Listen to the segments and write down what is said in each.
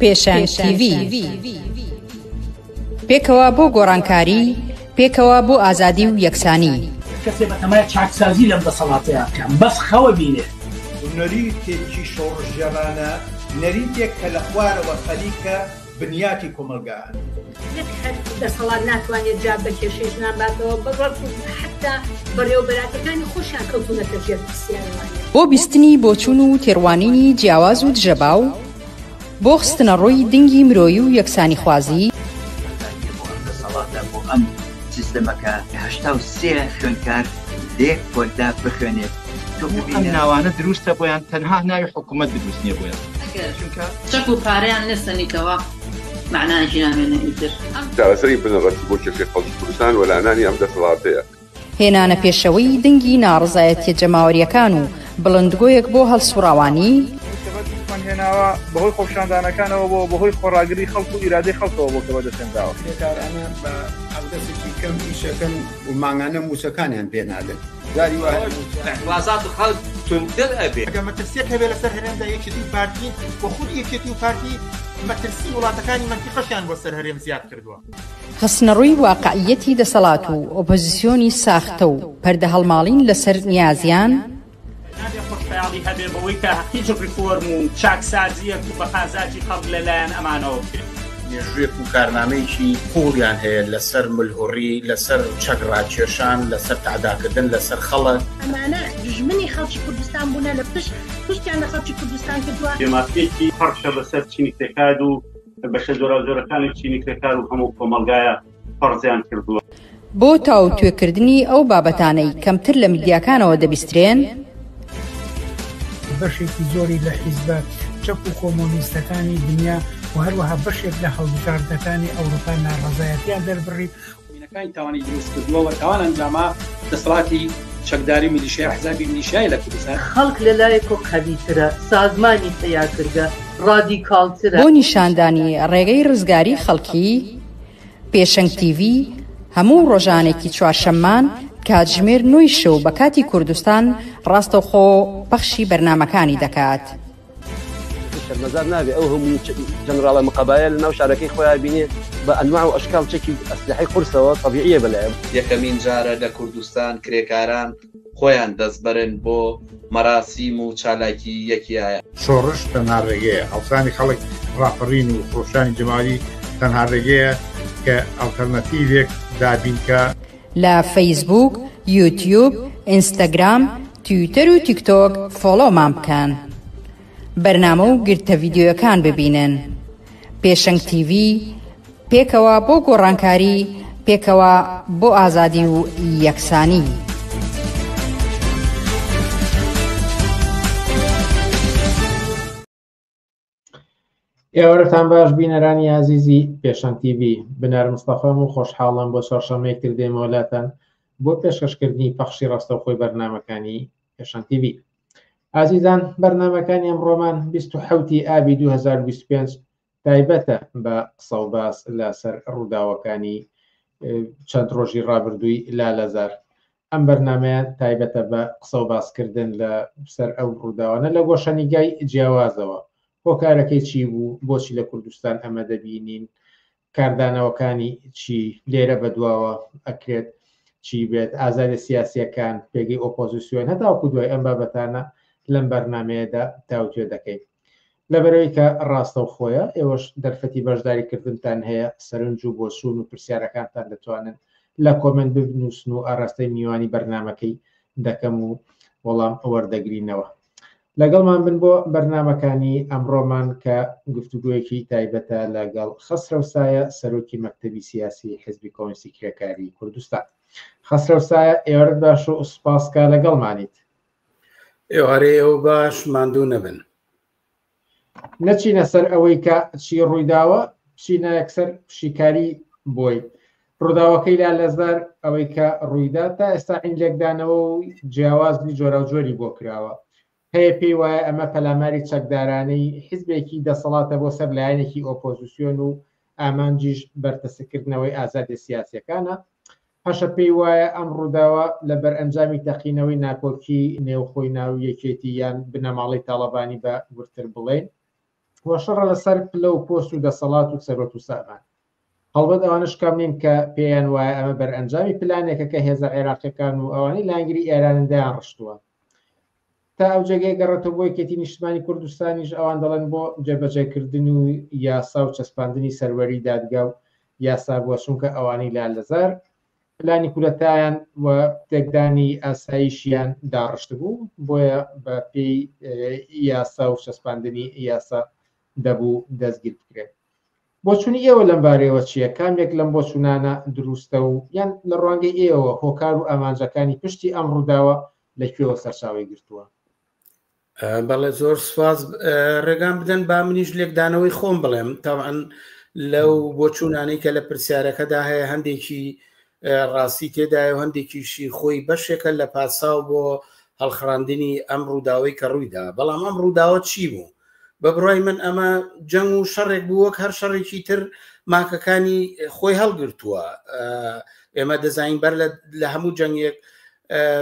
پێشەنگ TV پێکەوە بۆ گۆڕانکاری، پێکەوە بۆ ئازادی و یەکسانی. کەسێ بەتەمای چاکسازی لەم دەسەڵاتەیە بکەم، بەس خەوە بینێ. نەریتێکی شۆڕژێرانە، نەریتێک کە لە خوارەوە خەریکە بنیاتی کۆمەلگایە. هەر دەسەڵات ناتوانێت جا بە کێشەیەک ناباتەوە بەڕەت حتا بەڕێوەبەراتەکانی خۆشیان کەوتونەتە ژێر پرسیارەوانی. بۆ بیستنی بۆچوون و تێڕوانینی جیاواز و دژەباو، بۆ خستنە ڕۆی دنگی مرۆیی و یەکسانی خوازی، دەسەڵاتە بۆ ئەم سیستەمەکە 83 خوێندکار لێک کۆلدا بخوێنێت. ئەم ناوانە دروستە بۆیان تەنها ناوی حکوومەت دروست نییە بۆیان چەک و پارەیان نستنیتەوە معناژی نامێنە ئیتر چارەسەری بنەڕەتی بۆ کێشەی خەڵکی کوردستان و لەعنانی ئەم دەسەڵاتەیە. هێنانە پێشەوەی دنگی ناڕزایەتیە جەماوەریەکان و بڵندگۆیەک بۆ هەڵسوڕاوانی، هێناوە بەهۆی خۆپشاندانەکانەوە بۆ بەهۆی خۆڕاگری خەڵک و ئیرادەی خەڵکەوە بۆ کە بەدەستێنراوە. کرێکارانە بە ئەودەسێکی کەم ئیشەکەن و ماگانە موسەکانیان پێنادن. وازات خەڵک توندتر ئەبێ. ئەگەر مەترسیەک هەبێ لەسەر هەرێمدا یەکێتی و پارتی بۆ خود یەکێتی و پارتی مەترسی وڵاتەکانی مەنتیقەشیان بۆ سەر هەرێم زیاد کردووە. خستنەڕووی واقعیەتی دەسەڵات و ئۆپۆزیسیۆنی ساختە و پەردە هەڵماڵین لەسەر نیازیان، خۆشحاڵی هەبێ بەوەی کە هیچ ریفۆرم و چاکسازیەک و بەخازاتی خەڵک لەلایەن ئەمانەوە بکرێت. مێژوێک و کارنامەیەکی پوڵیان هەیە لەسەر ملهوڕی، لەسەر چەکڕاکێشان، لەسەر تعداکردن لەسەر خەڵک. ئەمانە دژمنی خەڵکی کوردستان بوونە لە پشتیان لە خەڵکی کوردستان کردووە. دێمافیەکی پەرشە بەسەر چینی کرێکار و بەشە زۆرەکانی چینی کرێکار و هەموو کۆمەلگایە پەرزیان کردووە. بۆ تاو توێکردنی ئەو بابەتانەی کەمتر لە میدیاکانەوە دەبیسترێن، بەشێکی زۆری لە حیزبە چەک و کۆمۆنیستەکانی دنیا و هەروەها بەشێک لە هەڵبژاردنەکانی ئەوروپا ناڕەزایەتیان دەربڕی وینەکانی تاوانی دروست کردووە و تاوان ئەنجاما دەسەڵاتی چەکداری میلیشیای حزبی میلیشیای لە کوردستان. خەڵک لەلایەکۆ قەویترە، سازمانی تەیارکردە، ڕادیکاڵترە. بۆ نیشاندانی ڕێگەی ڕزگاری خەڵکی، پێشەنگ TV هەموو ڕۆژانێکی چوارشەممان کاتژمێر 9 شەو بە کاتی کوردستان ڕاستەوخۆ پەخشی بەرنامەکانی دەکات. مەزار نابێ ئەو هەموو جەنراڵە مقەبایە لە ناو شارەکەی خۆیان بینێ بە ئەنواع و ئەشکال چەکی ئەسلحەی قورسەوە طەبیعیە بەلایە. یەکەمین جارە لە کوردستان کرێکاران خۆیان دەستبەرن بۆ مەراسیم و چالاکی یەکیایە. شۆڕش تەنها ڕێگەیە، هەڵسانی خەڵک ڕاپەڕین و خۆشانی جەماوی تەنها ڕێگەیە کە ئەڵتەرنەتیڤێک دابینکە. لە فەیسبوک، یوتیوب، ئینستاگرام، تویتەر و تیکتۆک فۆلۆمان بکەن. بەرنامە و گرتە ڤیدیۆیەکان ببینن. پێشەنگ TV پێکەوە بۆ گۆڕانکاری، پێکەوە بۆ ئازادی و یەکسانی. ئێوەرەتان باش بینەرانی عزیزی پێشەنگ TV، بنەر مستەفام و خۆشحاڵم بۆ چوارشەمەیەکتر دێمەوەلاتان بۆ پێشکەشکردنی پەخشی ڕاستەوخۆی بەرنامەکانی پێشەنگ TV. عزیزان، بەرنامەکانی ئەمڕۆمان 27 ئابی 2025 تایبەتە بە قسە و باس لەسەر ڕووداوەکانی چەند ڕۆژی ڕابردووی لالەزار. ئەم بەرنامەیە تایبەتە بە قسە و باسکردن لە سەر ئەو ڕووداوانە لە گۆشەنیگای جیاوازەوە. هۆکارەکەی چی بوو، بۆچی لە کوردستان ئەمە دەبینین، کاردانەوەکانی چی لێرە بەدواوە ئەکرێت چی بێت، ئازادی سیاسیەکان، پێگەی ئۆپۆزیسیۆن، هەتاوەکو دوای ئەم بابەتانە لەم بەرنمەیەدا تاوتوێ دەکەین. لەبەرەوەی کە ڕاستەوخۆیە ئێوەش دەرفەتی بەشداریکردنتان هەیە، سەرنج و بۆچوون و پرسیارەکانتان دەتوانن لە کۆمنت بنووسن و ئاڕاستەی میوانی بەرنمەکەی دەکەم و وەڵام وەردەگرینەوە. لەگەڵمان بن بۆ بەرنمەکانی ئەمڕۆمان کە گفتوگویەکی تایبەتە لەگەڵ خەسرەوسایە، سەرۆکی مەکتەبی سیاسی حیزبی کۆمونیستی کرێکاری کوردستان. خەسرەوسایە، ئێوەرت باش و سوپاسکە لەگەڵمانیت. ئێوارێ ئەو باش ماندوو نەبن. نەچینە سەر ئەوەی کە چی ڕوویداوە، چینە یەکسەر شیکاری بۆی ڕووداوەکەی لالەزار ئەوەی کە ڕوویدا تا ئێستا عینلێکدانەوە و جیاوازی جۆرە و جۆری بۆ کراوە. هەیە پێی وایە ئەمە پەلاماری چەکدارانەی حیزبێکی دەسەڵاتە بۆ سەر لایەنێکی ئۆپۆزیسیۆن و ئامانجیش بەرتەسەکردنەوەی ئازادی سیاسیەکانە. پاشە پێی وایە ئەم ڕووداوە لە بەرئەنجامی تەقینەوەی ناکۆکی نێوخۆی ناو یەکێتی یان بنەماڵی تاڵەبانی بە ورتر بڵێن وە شەڕە لەسەر پلە و پۆست و دەسەڵات و سەرۆت و سامان. هەڵبەت ئەوانش کەم نین کە پێیان وایە ئەمە بەرئەنجامی پلانێکە کە هێزە عێراقیەکان و ئەوانەی لانگری ئێرانندایان ڕشتووە. تا ئەو جێگەی گەڕێتەوە بۆ یەکێتی نیشتمانی کوردستانیش ئەوان دەڵێن بۆ جێبەجێکردن و یاسا و چەسپاندنی سەروەری دادگا و یاسا بووە چونکە ئەوانەی لالەزار پلانی کولەتایان و تێکدانی ئاساییشیان داڕشت بوو بۆیە بە پێی یاسا و چەسپاندنی یاسا دەبوو دەستگیر بکرێت. بۆچوونی ئێوە لەم بارەوە چییە؟ کامێک لەم بۆچوونانە دروستە و یان لە ڕوانگەی ئێوە هۆکار و ئامانجەکانی پشتی ئەم ڕووداوە لەکوێوە سەرچاوی گرتووە؟ بەڵێ زۆر سوپاس. ڕێگان بدەن با منیش لێکدانەوەی خۆم بڵێم. تاوان لەو بۆچوونانەی کە لە پرسیارەکەدا هەیە هەندێکی ڕاستی تێدایە و هەندێکیشی خۆی بەشێکە لە پاساو بۆ هەڵخڕاندنی ئەم ڕووداوەی کە ڕوویدا. بەڵام ئەم ڕووداوە چی بوو؟ بە بڕای من ئەمە جەنگ و شەڕێک بوو وەک هەر شەڕێکی تر ماکەکانی خۆی هەڵگرتووە. ئێمە دەزانین بەر لە هەموو جەنگێک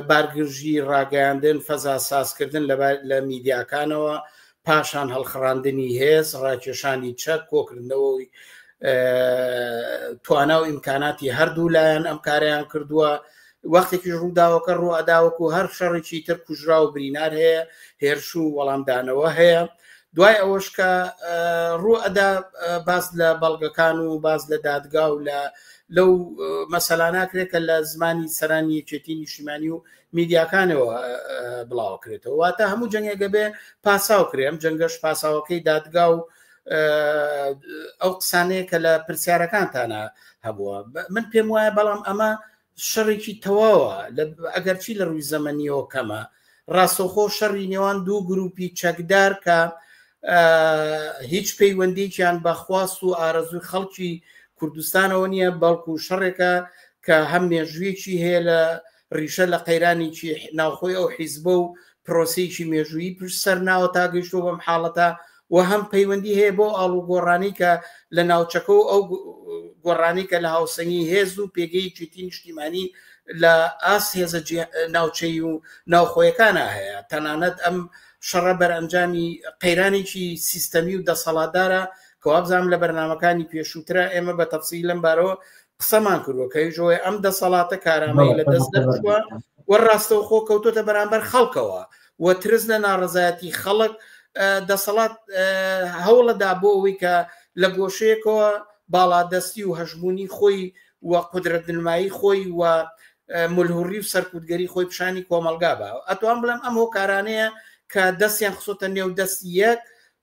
بارگرژی ڕاگەیاندن فەزا سازکردن لە میدیاکانەوە، پاشان هەڵخڕاندنی هێز، ڕاکێشانی چەک، کۆکردنەوەی توانە و ئیمکاناتی هەردوو لایەن ئەم کاریان کردووە. وەختێکی ڕووداوەکە ڕوو ئەداوەکو هەر شەڕێکی تر کوژرا و برینار هەیە، هێرش و وەڵامدانەوە هەیە. دوای ئەوەش کە ڕوو ئەدا باس لە بەڵگەکان و باس لە دادگا و لەو مەسەلاناکرێت کە لە زمانی سەرانی یەکێتی نیشتیمانی و میدیاکانەوە بڵاوکرێتەوە. واتە هەموو جەنگێکە بێ پاساو کرێم جەنگەش پاساوەکەی دادگا و ئەو قسانەیە کە لە پرسیارەکانتانە هەبووە. من پێم وایە بەڵام ئەمە شەڕێکی تەواوە ئەگەرچی لە ڕووی زەمەنیەوە کەمە. ڕاستەوخۆ شەڕی نێوان دوو گروپی چەکدار کە هیچ پەیوەندێکیان بە خواست و ئارەزوی خەڵکی کوردستانەوە نییە، بەڵکو شەڕێکە کە هەم مێژوویەکی هەیە لە ڕیشە لە قەیرانێکی ناوخۆی ئەو حیزبە و پرۆسەیەکی مێژوویی پشت سەر ناوە تا گەیشتەوە بەم حاڵەتە و هەم پەیوەندی هەیە بۆ ئاڵو گۆڕانی کە لە ناوچەکە و ئەو گۆڕانی کە لە هاوسەنگی هێز و پێگەیەکی نیشتیمانی لە ئاس هێزە ناوچەی و ناوخۆیەکانە هەیە. تەنانەت ئەم شەڕە بەرئەنجامی قەیرانێکی سیستەمی و دەسەڵاتدارە کە وابزانم لە بەرنامەکانی پێشووترە ئێمە بە تەفسیل لەم بارەوە قسەمان کردووە کە هیچۆی ئەم دەسەڵاتە کارامەی لە دەست دەرچووە وەڕاستەوە خۆ کەوتۆتە بەرامبەر خەڵکەوە و ترس لە ناڕەزایەتی خەڵک دەسەڵات هەوڵەدا بۆ ئەوەی کە لە گۆشەیەکەوە باڵادەستی و هەژمونی خۆی و قودرەتنمایی خۆی و ملهوڕی و سەرکوتگەری خۆی پیشانی کۆمەلگا بە. ئەتوان بڵێم ئەم هۆکارانەیە کە دەستیان خسۆتە نێو دەستی یەک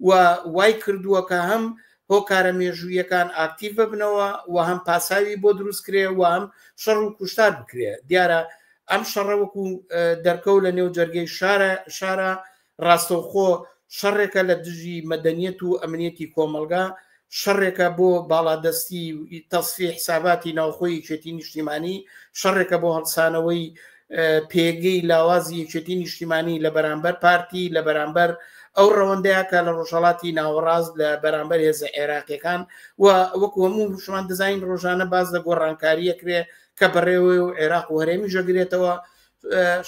و وای کردووە کە هەم هۆکارە مێژوویەکان ئاکتیڤ ببنەوە و هەم پاساوی بۆ دروستکرێ و هەم شەڕ و کوشتار بکرێ. دیارە ئەم شەڕە وەکو دەرکەوت لە نێو جەرگەی شارە ڕاستەوخۆ شەڕێکە لە دژی مەدەنیەت و ئەمنیەتی کۆمەلگا، شەڕێکە بۆ باڵادەستی تەصفیە حساباتی ناوخۆی یەکێتی نیشتیمانی، شەڕێکە بۆ هەڵسانەوەی پێگەی لاوازی یەکێتی نیشتیمانی لە بەرامبەر پارتی، لە بەرامبەر ئەو ڕەوەندەیە کە لە ڕۆژهەڵاتی ناوەڕاست لە بەرامبەر هێزە عێراقیەکان و وەکو هەموو شمان دەزانین ڕۆژانە باز لە گۆڕانکاریەکرێ کە بەڕێوەی و عێراق و هەرێمی ژەگرێتەوە.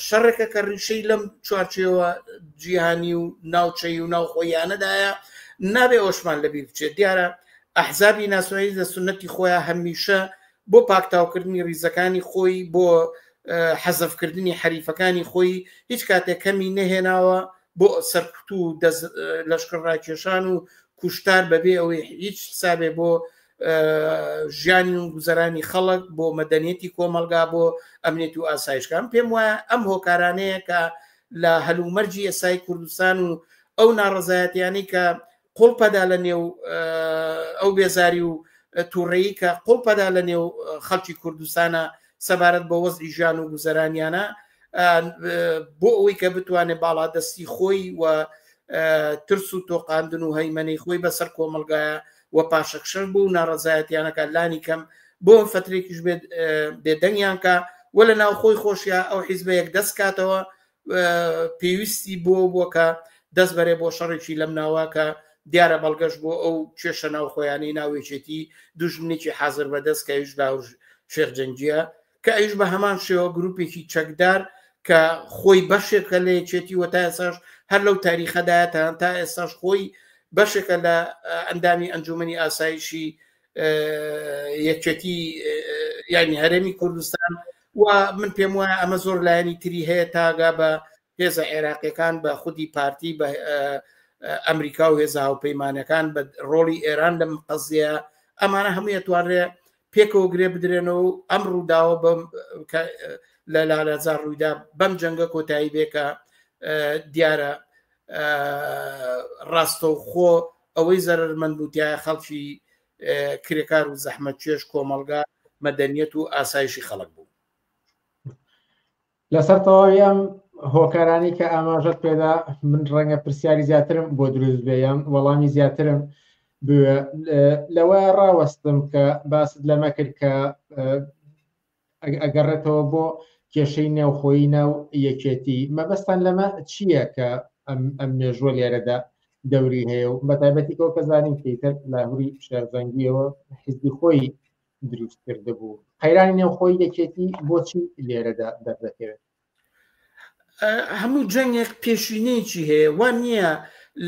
شەڕێکە کە ڕیشەی لەم چوارچێوە جیهانی و ناوچەی و ناوخۆیانەدایە نابێ ئەوشمان لەبیر بچێت. دیارە ئەحزابی ناسۆنالیست لە سنەتی خۆیان هەمیشە بۆ پاکتاوکردنی ریزەکانی خۆی، بۆ حەزەفکردنی حەریفەکانی خۆی هیچ کاتێک کەمی نەهێناوە بۆ سەرکوت و لەشکڕاکێشان و کوشتار بەبێ ئەوەی هیچ حسابێ بۆ ژیانی و گوزەرانی خەڵک، بۆ مەدەنیەتی کۆمەلگا، بۆ ئەمنیەت و ئاسایشکان. پێم وایە ئەم هۆکارانەیە کە لە هەلومەرجی ئێسای کوردستان و ئەو ناڕەزایەتیانی کە قوڵپەدا لە نێو ئەو بێزاری و تووڕێی کە قوڵپەدا لە نێو خەڵکی کوردستانە سەبارەت بە وەزعی ژیان و گوزەرانیانە بۆ ئەوەی کە بتوانێت باڵادەستی خۆی و ترس و تۆقاندن و هەیمەنەی خۆی بەسەر کۆمەلگایە و پاشەکشەر بوو ناڕەزایەتیانەکە لانی کەم بۆ ئەم فترێکیش بێدەنگیان کە وە لە ناو خۆی خۆشیە ئەو حیزبە یەک دەست کاتەوە پێویستی بۆ کە دەست بەرێ بۆ شەڕێکی لەم ناوواکە دیارە بەڵگەش بۆ ئەو کێشە ناوخۆیانەی ناوێچێتی دوژمنێکی حازر بەدەست کە ئەویش باوژ شێخ جەنگیە کە ئەویش بە هەمان شێوە گروپێکی چەکدار کە خۆی بەشێکە لە یەکێتی وە تا ئێستاش هەر لەو تاریخەدایەتان تا ئێستاش خۆی بەشێکە لە ئەندامی ئەنجومەنی ئاسایشی یەکێتی یانی هەرێمی کوردستان و من پێم وایە ئەمە زۆر لایەنی تری هەیە تاگا بە هێزە عێراقیەکان بە خودی پارتی بە ئەمریکا و هێزە هاوپەیمانەکان بە ڕۆڵی ئێران لەم قەزیە ئەمانە هەموو ئەتوانرێ پێکەوە گرێ بدرێنەوە و ئەم ڕووداوە لە لالەزار ڕوویدا بەم جەنگە کۆتایی بێکە دیارە ڕاستەوخۆ ئەوەی زەرمەندبووتیایە خەڵکی کرێکار و زەحمەتکێش کۆمەڵگا مەدەنیەت و ئاسایشی خەڵک بوو. لەسەر تەواوی ئەم هۆکارانی کە ئاماژەت پێدا من ڕەنگە پرسیاری زیاترم بۆ دروست بێیان وەڵامی زیاترم لەوە ڕاوەستم کە باست لەمە کرد کە ئەگەڕێتەوە بۆ کێشەی نێوخۆیی ناو یەکێتی مەبەستان لەمە چییە کە ئەم مێژوە لێرەدا دەوری هەیە و بەتایبەتی کەەوە کە زانین کەیتر لاهوری شێرزەنگیەوە حیزبی خۆی دروست کرده بوو قەیرانی نێوخۆی یەکێتی بۆچی لێرەدا دەردەکەوێت هەموو جەنگێک پێشینەیەکی هەیە وان نییە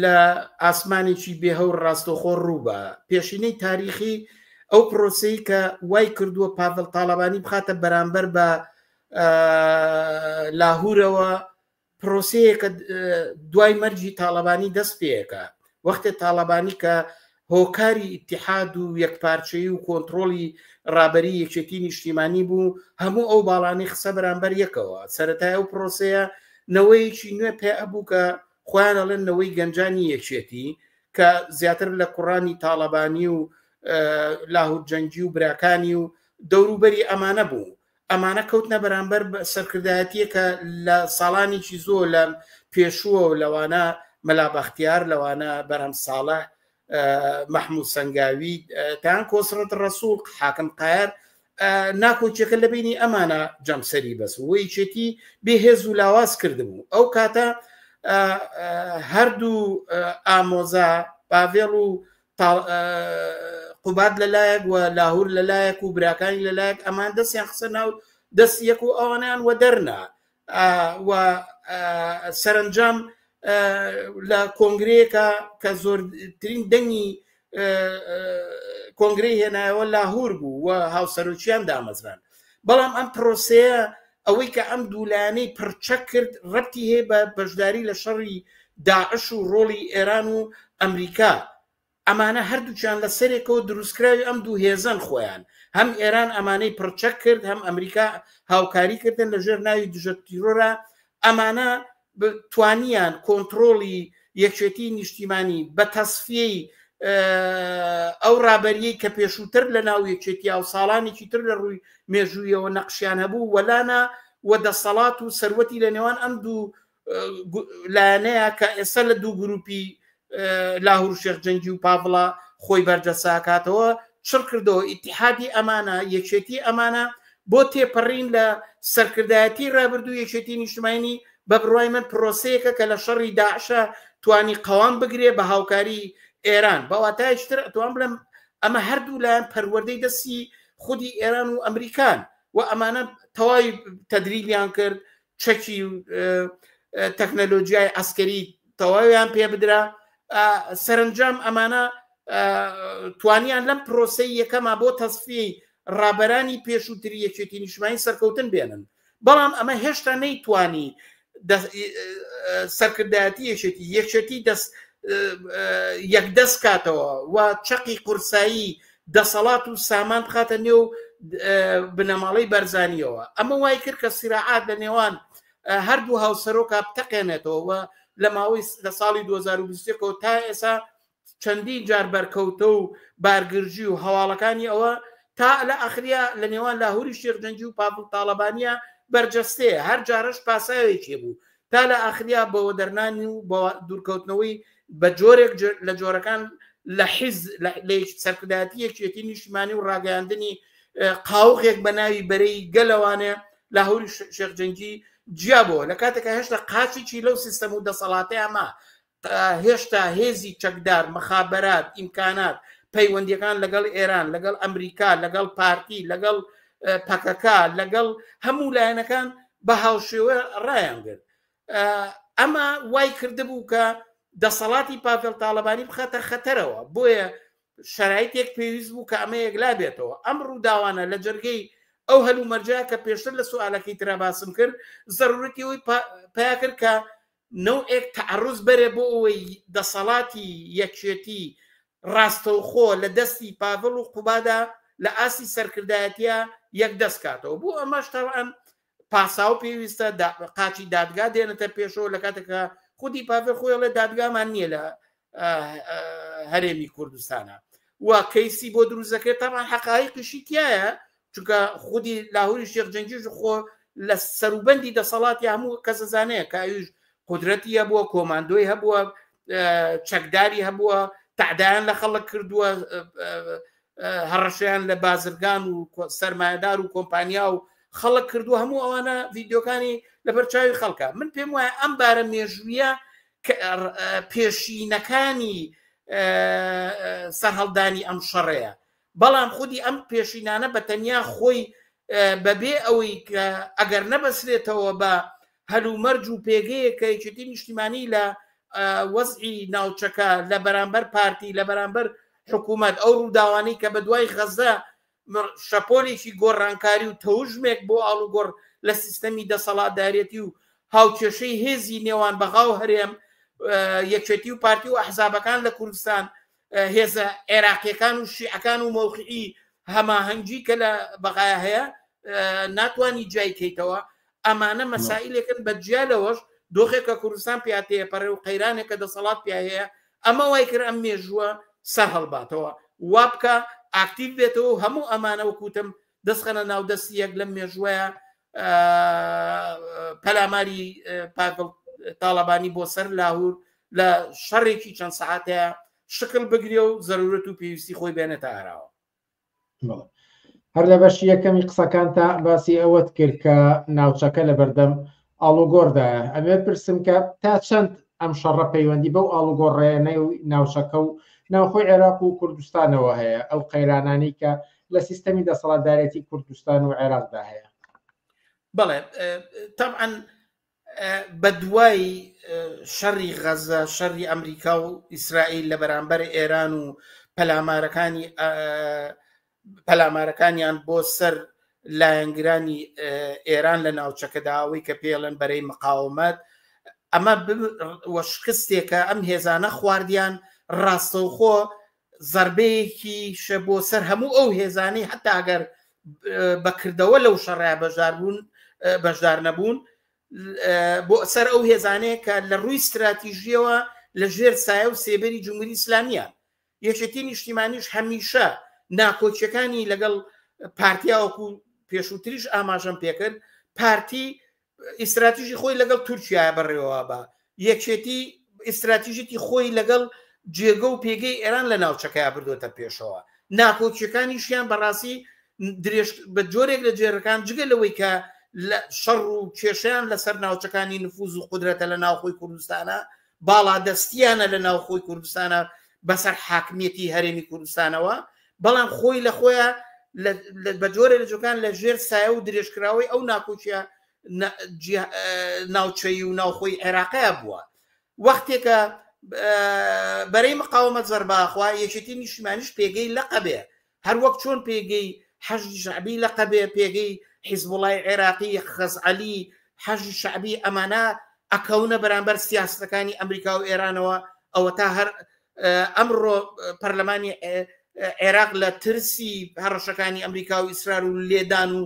لە ئاسمانێکی بێهەور ڕاستەوخۆ ڕووبە پێشینەی تاریخی ئەو پرۆسەی کە وای کردووە پاڤڵ تاڵەبانی بخاتە بەرامبەر بە لاهورەوە پرۆسەیە کە دوای مەرجی تاڵەبانی دەست پێەکە وەختێ تاڵەبانی کە هۆکاری ئیتیحاد و یەکپارچەیی و کۆنتترۆلی ڕابەری یەکێتی نیشتیمانی بوو هەموو ئەو باڵانی خسە بەرامبەر یەکەوە سەرەتای ئەو پرۆسەیە نەوەیەکی نوێ پێ ئەبوو کە خۆیان ئەڵێن نەوەی گەنجانی یەکێتی کە زیاتر لە کوڕانی تاڵەبانی و لاهور جەنگی و براکانی و دەوروبەری ئەمانە بوو ئەمانە کەوتنە بەرامبەر سەرکردایەتیە کە لە ساڵانێکی زۆر لە پێشووە و لەوانە مەلا بەختیار لەوانە بەرهەم ساڵح محمود سنگاوی تان کۆسرەت ڕەسوڵ حاکم قایر ناکۆچێکە لە بینی ئەمانە جەمسەری بەس وەی چێتی بێهێز و لاواز کردبوو ئەو کاتە هەردوو ئامۆزا باڤێڵ و قوبات لەلایەک و لاهور لەلایەک و براکانی لەلایەک ئەمان دەستیان خسە ناو دەست یەک و ئەوانیان وە دەرنا و سەرنجام لە کۆنگرەیەکە کە زۆرترین دەنگی کۆنگرەی هێنایەوە لاهور بوو و هاوسەرۆکیان دامەزران بەڵام ئەم پرۆسەیە ئەوەی کە ئەم دوولانەی پرچە کرد ڕەتی هەیە بە بەشداری لە شەڕی داعش و ڕۆڵی ئێران و ئەمریکا ئەمانە هەردووچیان لە سەرێکەوە دروستکراوی ئەم دوو هێزن خۆیان هەم ئێران ئەمانەی پرچە کرد هەم ئەمریکا هاوکاری کردن لەژێر ناوی دژە تیرۆرە ئەمانە توانیان کۆنتترۆلی یەکێتی نیشتیمانی بە تەسفیەی ئەو ڕابەریەی کە پێشووتر لە ناو یەکێتی ئەو ساڵانێکی تر لە ڕووی مێژوویەوە نەقشیان هەبوو وەلانە و دەسەڵات و سەروەتی لە نێوان ئەم دوو لایەنەیە کە ئێستا لە دوو گروپی لاهور شێخجەنگی و پاڤڵە خۆی بەرجەساکاتەوە چڕ کردەوە ئیتیحادی ئەمانە یەکێتی ئەمانە بۆ تێپەڕین لە سەرکردایەتی ڕابردوو یەکێتی نیشتیمانی بە بڕوای من پرۆسەیەکە کە لە شەڕی داعشە توانی قەوام بگرێ بە هاوکاری ئێران بەواتایشتر ئەتوان بڵێم ئەمە هەردوو لایەن پەروەردەی دەستی خودی ئێران و ئەمریکان و ئەمانە تەواوی تەدریبیان کرد چەکی تەکنەلۆژیای ئەسکەری تەواویان پێ بدرا سەرنجام ئەمانە توانیان لەم پرۆسەی یەکەما بۆ تەسفیەی ڕابەرانی پێشووتری یەکێتی نیشتیمانی سەرکەوتن بێنن بەڵام ئەمە هێشتا نەیتوانی سەرکردایەتی یەکێتی یەکدەست کاتەوە و چەقی قورسایی دەسەڵات و سامان بخاتە نێو بنەماڵەی بەرزانیەوە ئەمە وای کرد کە سیراعات لە نێوان هەردوو هاوسەرۆکە بتەقێنێتەوە و لە ماوەی لە ساڵی 2021 تا ئێسا چەندین جار بەرکەوتە و بارگرژی و هەواڵەکانی ئەوە تا لە ئەخریا لە نێوان لاهوری شێخجەنگی و پاڤڵ تاڵەبانیە بەرجەستەیە هەر جارش پاساوێکی بوو تا لە ئاخریا بەوە دەرنانی و بە دوورکەوتنەوەی بە جۆرێک لە جۆرەکان لە حیز لە سەرکردایەتی یەکێتی نیشتیمانی و ڕاگەیاندنی قاوغێک بە ناوی بەرەی گەلەوانێ لاهوری شێخجەنگی جیابەوە لە کاتێکە هێشتا قاچێکی لەو سیستەم و دەسەڵاتەیە ئەمە هێشتا هێزی چەکدار مەخابەرات ئیمکانات پەیوەندیەکان لەگەڵ ئێران لەگەڵ ئەمریکا لەگەڵ پارتی لەگەڵ پەکەکە لەگەڵ هەموو لایەنەکان بە هاوشێوە ڕایانگرت ئەمە وای کردبوو کە دەسەڵاتی پاڤێڵ تاالبانی بخاتە خەتەرەوە بۆیە شرایطێک پێویست بوو کە ئەمە یەکلا بێتەوە ئەم ڕووداوانە لە جەرگەی ئەو هەلوو مەرجە کە پێشتر لە سوالەکەی ترا باسم کرد ضرورەتی ئەوی پیا کرد کە نەوەیەک تعرض بەرێ بۆ ئەوەی دەسەڵاتی یەکێتی ڕاستەوخۆ لە دەستی پاڤڵ و قوبادا لە ئاسی سەرکردایەتە یەک دەست کاتەوە بۆ ئەمەش تاوان پاساو پێویستە قاچی دادگا دێنێتە پێشەوە لە کاتێکە خودی پاڤێڵ خۆی لە دادگامان نییە لە هەرێمی کوردستانە و کەیسی بۆ دروستەکە تامان حەقایقیشی تایە چونکە خودی لاهوری شێخ جەنگیش خۆ لە سەروبەندی دەسەڵاتی هەموو کەسەزانەیە کە ئەویش قدرەتی هەبووە کۆماندۆی هەبووە چەکداری هەبووە تعدایان لە خەڵک کردووە هەڕەشیان لە بازرگان و سەرمایهدار و کۆمپانیا و خەڵک کردووە هەموو ئەوانە ڤیددیۆکانی لە بەرچاوی خەڵکە من پێم وایە ئەم بارە مێژویە پێشینەکانی سەرهەڵدانی ئەم شەڕەیە بەڵام خودی ئەم پێشینانە بە تەنیا خۆی بەبێ ئەوەی کە ئەگەر نەبەسرێتەوە بە هەلومەرج و پێگەیە کە یەکێتی نیشتیمانی لە وەزعی ناوچەکە لە بەرامبەر پارتی لە بەرامبەر حکوومەت ئەو ڕووداوانەی کە بە دوای غەزە شەپۆلێکی گۆڕانکاری و تەوژمێک بۆ ئاڵوگۆڕ لە سیستەمی دەسەڵاتدارێتی و هاوکێشەی هێزی نێوان بەغاو هەرێم یەکێتی و پارتی و ئەحزابەکان لە کوردستان هێزە عێراقیەکان و شیعەکان و مەوقعی هەماهەنگی کە لە بەغایە هەیە ناتوانانی جایکەیتەوە ئەمانە مەسائلێکن بەجیا لەوەش دۆخێکە کوردستان پیاتەیە پەڕێ و قەیرانێکە دەسەڵات پیا هەیە ئەمە وای کرد ئەم مێژووە سەر هەڵباتەوە وا بکە ئاکتیو بێتەوە و هەموو ئەمانە وەکوتم دەستخەنە ناودەستی یەک لەم مێژوەیە پەلاماری پاڤڵ تاالبانی بۆ سەر لاهور لە شەڕێکی چەند سەعاتەیە شکل بگرێ و ضرورەت و پێویستی خۆی بێنێتە ئاراوە هەر لە بەشی یەکەمی قسەکان تا باسی ئەوەت کرد کە ناوچەکە لە بەردەم ئاڵوگۆڕدایە ئەمێ پرسم کە تا چەند ئەم شەڕە پەیوەندی بەو ئاڵوگۆڕێنەی و ناوچەکە و ناوخۆی عێراق و کوردستانەوە هەیە ئەو قەیرانانی کە لە سیستەمی دەسەڵاتدارێتی کوردستان و عێراقدا هەیە بەڵێ طبعاً بە دوای شەڕی غەزە شەڕی ئەمریکا و ئیسرائیل لە بەرامبەر ئێران و پەلامارەکانیان بۆ سەر لایەنگرانی ئێران لە ناوچەکەداوەی کە پێڵێن بەرەی مقاومەت ئەمە وەشکستێکە ئەم هێزانە خواردیان ڕاستەوخۆ زەربەیەکی شە بۆ سەر هەموو ئەو هێزانی حتا ئەگەر بەکردەوە لەو شەڕای بەشدار نەبوون بۆ سەر ئەو هێزانەیە کە لە ڕووی استراتیژیەوە لە ژێر سایە و سێبەری جمهوری ئیسلامیان یەکێتی نیشتیمانیش هەمیشە ناکۆچیەکانی لەگەڵ پارتیاوەکو پێشووتریش ئاماژەم پێکرد پارتی ئیستراتیژی خۆی لەگەڵ تورکیا بەڕێوە بە یەکێتی ئیستراتیژیتی خۆی لەگەڵ جێگە و پێگەی ئێران لە ناوچەکەی بردوتە پێشەوە ناکۆچیەکانیشیان بەڕاستی بە جۆرێک لە جێرەکان جگە لەوەی کە شەڕ و کێشیان لەسەر ناوچەکانی نفوز و قدرەتە لە ناوخۆی کوردستانە باڵا دەستیانە لە ناوخۆی کوردستانە بەسەر حاکمیەتی هەرێمی کوردستانەوە بەڵام خۆی لە خۆیان بە جۆرە لە جۆکان لە ژێر سایە و درێژکراوی ئەو ناکۆچیە ناوچەی و ناوخۆی عێراقەیە بووە وەختێکە بەرەی مقاومەت زەرباخوا یەکێتی نیشتیمانیش پێگەی لەقەبێ هەر وەک چۆن پێگەی حەشدی شەعبی لەقەبێ پێگەی حیزبوڵای عێراقی خەزعەلی حەشدی شەعبی ئەمانە ئەکەونە بەرامبەر سیاسەتەکانی ئەمریکا و ئێرانەوە ئەوە تا هەر ئەمڕۆ پەرلەمانی عێراق لە ترسی هەڕەشەکانی ئەمریکا و ئیسرائیل و لێدان و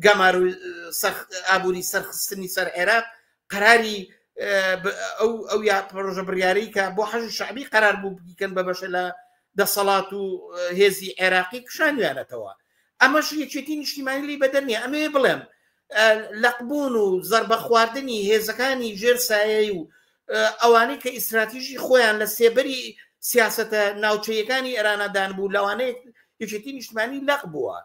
گەمار و ئابووری سەرخستنی سەر عێراق قەراری ئەو یا پرۆژە بڕیاری کە بۆ حەشدی شەعبی قەرار بوو بکەن بە بەشە لە دەسەڵات و هێزی عێراقی کشانویانەتەوە ئەمەش یەکێتی نیشتیمانی لی بەدەر نیە ئەمێ بڵێم لەقبوون و زەربە خواردنی هێزەکانی ژێر سایەی و ئەوانەی کە ئیستراتیژی خۆیان لە سێبەری سیاسەتە ناوچەیەکانی ئێرانەدان بوو لەوانەیە یەکێتی نیشتیمانی لەق بووە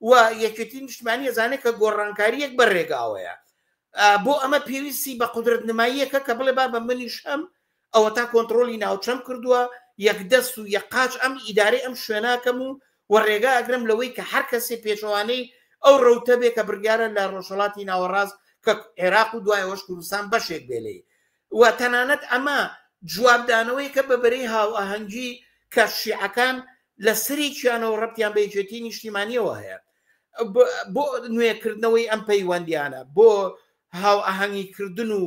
و یەکێتی نیشتیمانی ئەزانێت کە گۆڕانکاریەک بەڕێگاوەیە بۆ ئەمە پێویستی بە قودرەت نماییەکە کە بڵێ با بە منیش ئەم ئەوە تا کۆنتترۆلی ناوچەم کردووە یەکدەست و یەقاچ ئەم ئیدارەی ئەم شوێناکەم و وەڕێگا ئەگرم لەوەی کە هەر کەسێ پێشەوانەی ئەو ڕەوتە بێ کە بڕیارە لە ڕۆژهەڵاتی ناوەڕاست کە عێراق و دوایەوەش کوردستان بەشێک بێلێ و تەنانەت ئەمە جوابدانەوەی کە بەبەرەی هاو ئاهەنگی کە شیعەکان لە سەرێکیانەوە ڕەبتیان بە یەکێتی نیشتیمانیەوە هەیە بۆ نوێکردنەوەی ئەم پەیوەندیانە بۆ هاو ئاهەنگیکردن و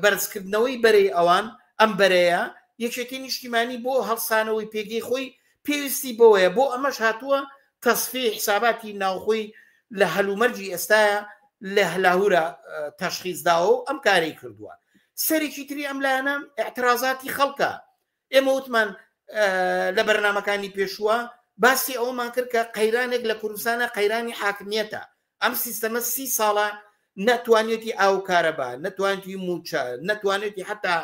بەرزکردنەوەی بەرەی ئەوان ئەم بەرەیە یەکێتی نیشتیمانی بۆ هەڵسانەوەی پێگەی خۆی پێویستی بۆیە بۆ ئەمەش هاتووە تەصفیه حساباتی ناوخۆی لە هەلومەرجی ئێستاە لە هەلاهورە تەشخیصداوە و ئەم کاری کردووە سەرێکی تری ئەم لایەنە اعتراضاتی خەڵکە ئێمە وتمان لە بەرنامەکانی پێشووە باسی ئەومان کرد کە قەیرانێک لە کوردستانە قەیرانی حاکمیەتە ئەم سیستەمە 30 ساڵە نەتوانێتی ئاو کارەبا نەتوانێتی موچە نەتوانێتی حتا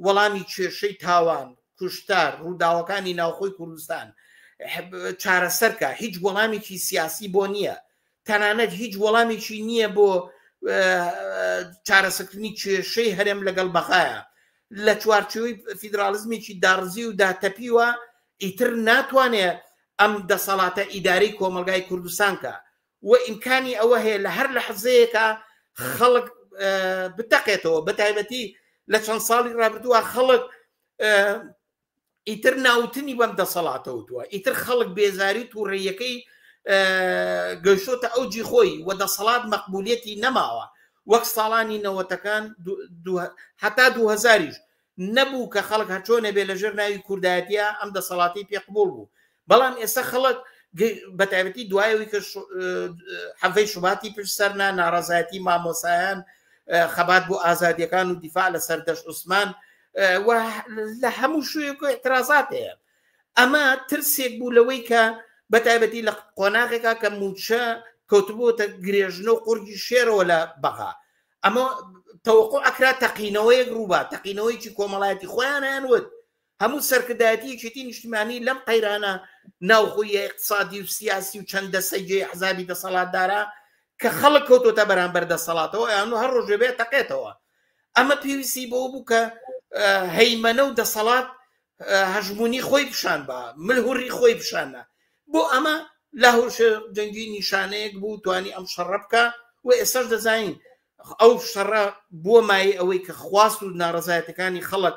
وەڵامی کێشەی تاوان کوشتار ڕووداوەکانی ناوخۆی کوردستان چارەسەرکە هیچ وەڵامێکی سیاسی بۆ نییە تەنانەت هیچ وەڵامێکی نییە بۆ چارەسەرکردنی کێشەی هەرێم لەگەڵ بەخایە لە چوارچەوەی فیدرالیزمێکی داڕزی و داتەپیوە ئیتر ناتوانێت ئەم دەسەڵاتە ئیدارەی کۆمەلگای کوردستانکە و ئیمکانی ئەوە هەیە لە هەر لە حەزەیەکە خەڵک بتەقێتەوە بەتایبەتی لە چەند ساڵی ڕابردووە خەڵک ئیتر ناوتنی بەم دەسەڵاتەوتووە ئیتر خەڵک بێزاری و ڕێیەکەی گەشتۆتە ئەوجی خۆی و دەسەڵات مەقبولێتی نەماوە وەک ساڵانی نەوەتەکان هەتا 2000 نەبوو کە خەڵک هەرچۆنە بێ لەژێر ناوی کوردایەتیە ئەم دەسەڵاتی پێقبول بوو بەڵام ئێستا خەڵک بەتایبەتی دوایەوەی کە حەڤەی شوباتی پشتسەرنا ناڕەزایەتی مامۆسایان خەبات بۆ ئازادیەکان و دیفاع لە سەردەشت عوسمان لە هەموو شوێک و اعتراضات هەیە ئەمە ترسێک بوو لەوەی کە بەتایبەتی لە قۆناغێکا کە موچە کەوتبووتە گرێژنە و قورگی شێرەوە لە بەغا ئەمە تەوەقع ئەکرا تەقینەوەیەک ڕووبا تەقینەوەیکی کۆمەڵایەتی خۆیانیانوت هەموو سەرکردایەتیەکی نیشتیمانی لەم قەیرانە ناوخۆی اقتصادی و سیاسی و چەندە سەیجێ حزابی دەسەڵاتدارە کە خەڵک کەوتۆتە بەرامبەر دەسەڵاتەوە یان هەر ڕۆژێ بێت تەقێتەوە ئەمە پێویستی بۆ بوو کە هەیمەنە و دەسەڵات هەژمونی خۆی پیشان بە ملهوری خۆی پیشانە بۆ ئەمە لە هەوشە جەنگی نیشانەیەک بوو توانی ئەم شەڕە بکە و ئێستاش دەزانین ئەو شەڕە بۆ مای ئەوەی کە خواست و ناڕەزایەتەکانی خەڵک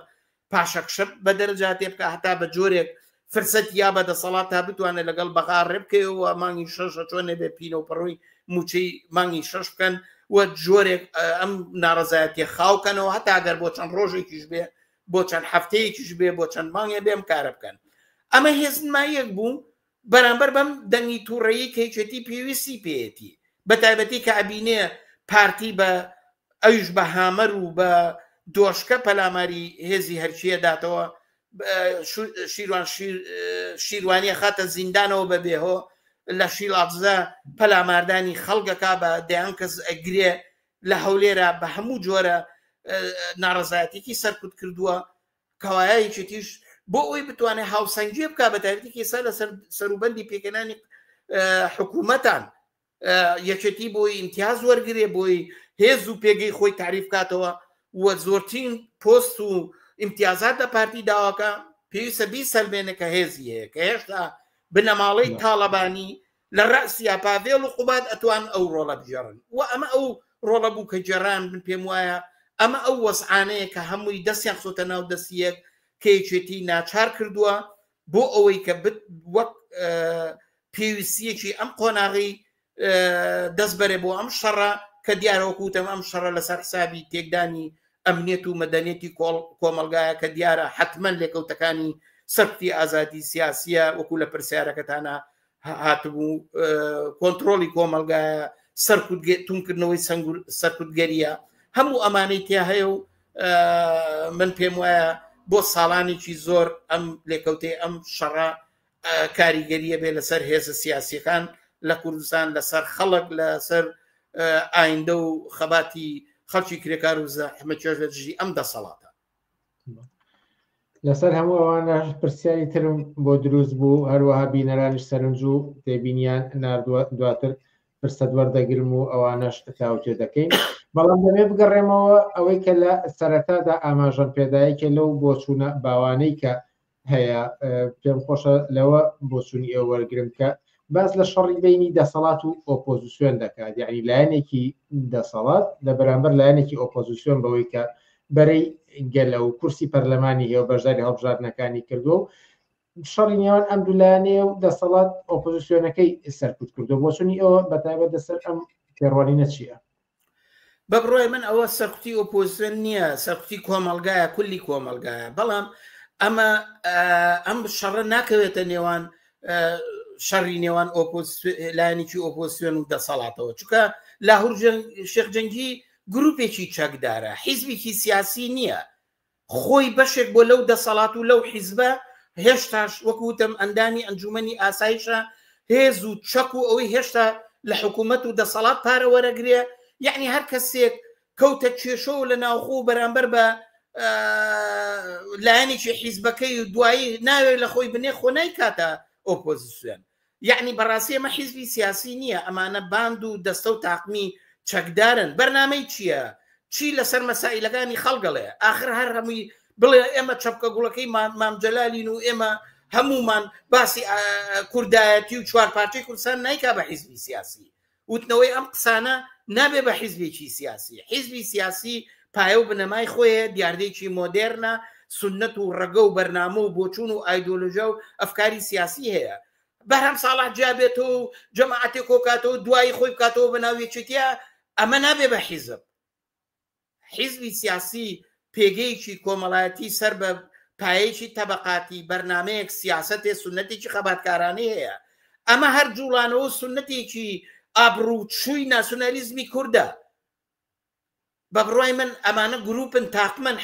پاشەکشە بە دەرەجاتێ بکە هەتا بە جۆرێک فرسەت یا بە دەسەڵات تا بتوانێت لەگەڵ بەغا ڕێبکەوە مانگی شەشە چۆنێ بێ پینە و پەڕۆی موچەی مانگی شەش بکەن و جۆرێک ئەم ناڕەزایەتی خاوکەنەوە هەتا ئەگەر بۆ چەند ڕۆژێکیش بێ بۆ چەند هەفتەیەکیش بێ بۆ چەند مانگێ بێم کارە بکەن ئەمە هێزنمایەک بوو بەرامبەر بەم دەنگی تووڕێیی کەیچێتی پێویستی پێێتی بە تایبەتی کە ئەبینێ پارتی بە ئەویش بە هامەر و بە دۆشکە پەلاماری هێزی هەرچیە داتەوە شیروانیە خاتە زیندانەوە بەبێهۆ لە شیڵاتزە پەلاماردانی خەڵگەکە بە دەیان کەس ئەگرێ لە هەولێرە بە هەموو جۆرە ناڕەزایەتێکی سەرکوت کردووە کەوایەیەکێتیش بۆ ئەوی بتوانێت هاوسەنگی بکە بە تایبەتی ئێستا لە سەروبەندی پێکەنانی حکوومەتان یەکێتی بۆی ئیمتیاز وەرگێ بۆی هێز و پێگەی خۆی تعریف کاتەوە و زۆرترین پۆست و ئیمتیازات لە پارتی داواکە پێویستە بی سەلبێنە کە هێزی هەیە کە هێشتا بنەماڵەی تاڵەبانی لە ڕاسیا پاڤێڵ و قوبات ئەتوان ئەو ڕۆڵە بژێڕن و ئەمە ئەو ڕۆڵە بوو کە جێران بن پێم وایە ئەمە ئەو وەسعانەیە کە هەمووی دەستیان خۆتە ناو دەستیەک کەیچێتی ناچار کردووە بۆ ئەوەی کە وەک پێویستیەکی ئەم قۆناغی دەست بەرێ بۆ ئەم شەڕە کە دیارەوەکوتەم ئەم شەڕە لەسەر حسابی تێکدانی ئەمنیەت و مەدەنیەتی کۆمەلگایە کە دیارە حتمما لێکەوتەکانی سەرکتی ئازادی سیاسیە وەکو لە پرسیارەکەتانە هاتبوو کۆنتترۆلی کۆمەلگایە تونکردنەوەی سەرکوتگەریە هەموو ئەمانەی تیا هەیە و من پێم وایە بۆ ساڵانێکی زۆر ئەم لێکەوتێ ئەم شەڕە کاریگەریە بێ لەسەر هێزە سیاسیەکان لە کوردستان لەسەر خەڵک لەسەر ئایندە و خەباتی خەڵکی کرێکار و زەحمەتکێشی ئەم دەسەڵاتە لەسەر هەموو ئەوانە پرسیاری ترم بۆ دروست بوو هەروەها بینەرانیش سەرنج و تێبینیان نردووە دواتر فرسەت وەردەگرم و ئەوانەش تاوتێ دەکەین بەڵام دەمێ بگەڕێمەوە ئەوەی کە لە سەرەتادا ئاماژەم پێدایکە لەو بۆچوونە باوانەی کە هەیە پێم خۆشە لەوە بۆچوونی ئێوە وەرگرم کە باز لە شەڕی بینی دەسەڵات و ئۆپۆزیسیۆن دەکات یعنی لایەنێکی دەسەڵات لە بەرامبەر لایەنێکی ئۆپۆزیسیۆن بەوەی کە بەرەی گەلە و کورسی پەرلەمانی هەیە و بەشداری هەڵبژاردنەکانی کردو و شەڕی نێوان ئەم دوولانەیە و دەسەڵات ئۆپۆزیسیۆنەکەی سەرکوت کردو بۆ چونی ئەوە بەتایبەت دەسەر ئەم پێڕوانینە چییە؟ بە بڕۆی من ئەوە سەرکوتی ئۆپۆزیسیۆن نییە، سەرکوتی کۆمەڵگایە، کولی کۆمەڵگایە، بەڵام ئەمە ئەم شەڕە ناکەوێتە نێوان شەڕی نێوان لایەنێکی ئۆپۆزیسیۆن و دەسەڵاتەوە، چونکە لاهور شێخ جەنگی گروپێکی چەکدارە، حیزبێکی سیاسی نییە، خۆی بەشێک بۆ لەو دەسەڵات و لەو حیزبە هێشتاش وەکوتم ئەندامی ئەنجومەنی ئاسایشە هێز و چەک و ئەوەی هێشتا لە حکوومەت و دەسەڵات پارە وەرەگرێ، یعنی هەر کەسێک کەوتە کێشەوە لە ناوخۆ بەرامبەر بە لایەنێکی حیزبەکەی و دوایی ناوێت لە خۆی بنێ خۆ نایکاتە ئۆپۆزیسیۆن، یعنی بەڕاستی ئەمە حیزبی سیاسی نییە، ئەمانە باند و دەستە و تاقمی چەکدارن. بەرنامەی چییە؟ چی لەسەر مەسائلەکانی خەڵگەڵێ؟ ئاخر هەر هەمووی بڵێ ئێمە چەپکە گوڵەکەی مامجەلالین و ئێمە هەمومان باسی کوردایەتی و چوارپارچەی کوردستان نایکا بە حیزبی سیاسی. وتنەوەی ئەم قسانە نابێ بە حیزبێکی سیاسی. حیزبی سیاسی پایە و بنەمای خۆیە، دیاردەیەکی مۆدێرنە، سنت و ڕەگە و بەرنامە و بۆچوون و ئایدۆلۆژیا و ئەفکاری سیاسی هەیە. بەرهەم ساڵح جابێتەوە و جەماعەتێک کۆکاتەوە دوایی خۆی بکاتەوە بە ناویەکێتیە، ئەمە نابێ بە حیزب. حیزبی سیاسی پێگەیەکی کۆمەڵایەتی سەر بە پایەیەکی تەبەقاتی بەرنمەیەک سیاسەتێ سنەتێکی خەباتکارانەی هەیە. ئەمە هەر جوڵانەوە سنەتێکی ئابروچووی ناسیۆنالیزمی کووردە. بە بڕوای من ئەمانە گروپن تاقمن،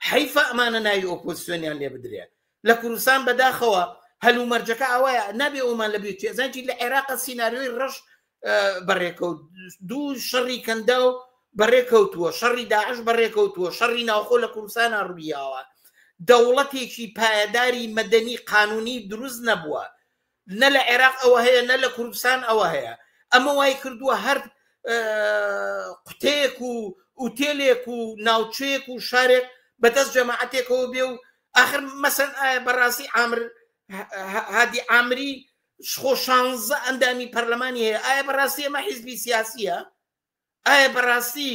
حیفە ئەمانە ناوی ئۆپۆزیسیۆنیان لێ بدرێ. لە کوردستان بەداخەوە هەلو مەرجەکە ئەوەیە نابێ ئەومان لە بێت چێزانجی لە عێراقە سیناریۆی ڕەش بەڕێکەوت، دوو شەڕی کەندا و بەڕێکەوتووە، شەڕی داعش بەڕێکەوتووە، شەڕی ناوخۆ لە کوردستانە ڕوویاوە، دەوڵەتێکی پایەداری مەدەنی قانونی دروست نەبووە، نە لە عێراق ئەوە هەیە نە لە کوردستان ئەوە هەیە. ئەمە وای کردووە هەر قوتەیەک و ئوتێلێک و ناوچەیەک و شارێک بەدەست جەماعەتێکەوە بێ و آخر مەسەن ئایا بەڕاستی هادی عامری خۆ 16 ئەندامی پەرلەمانی هەیە، ئایا بەڕاستی ئەمە حیزبی سیاسیە؟ ئایا بەڕاستی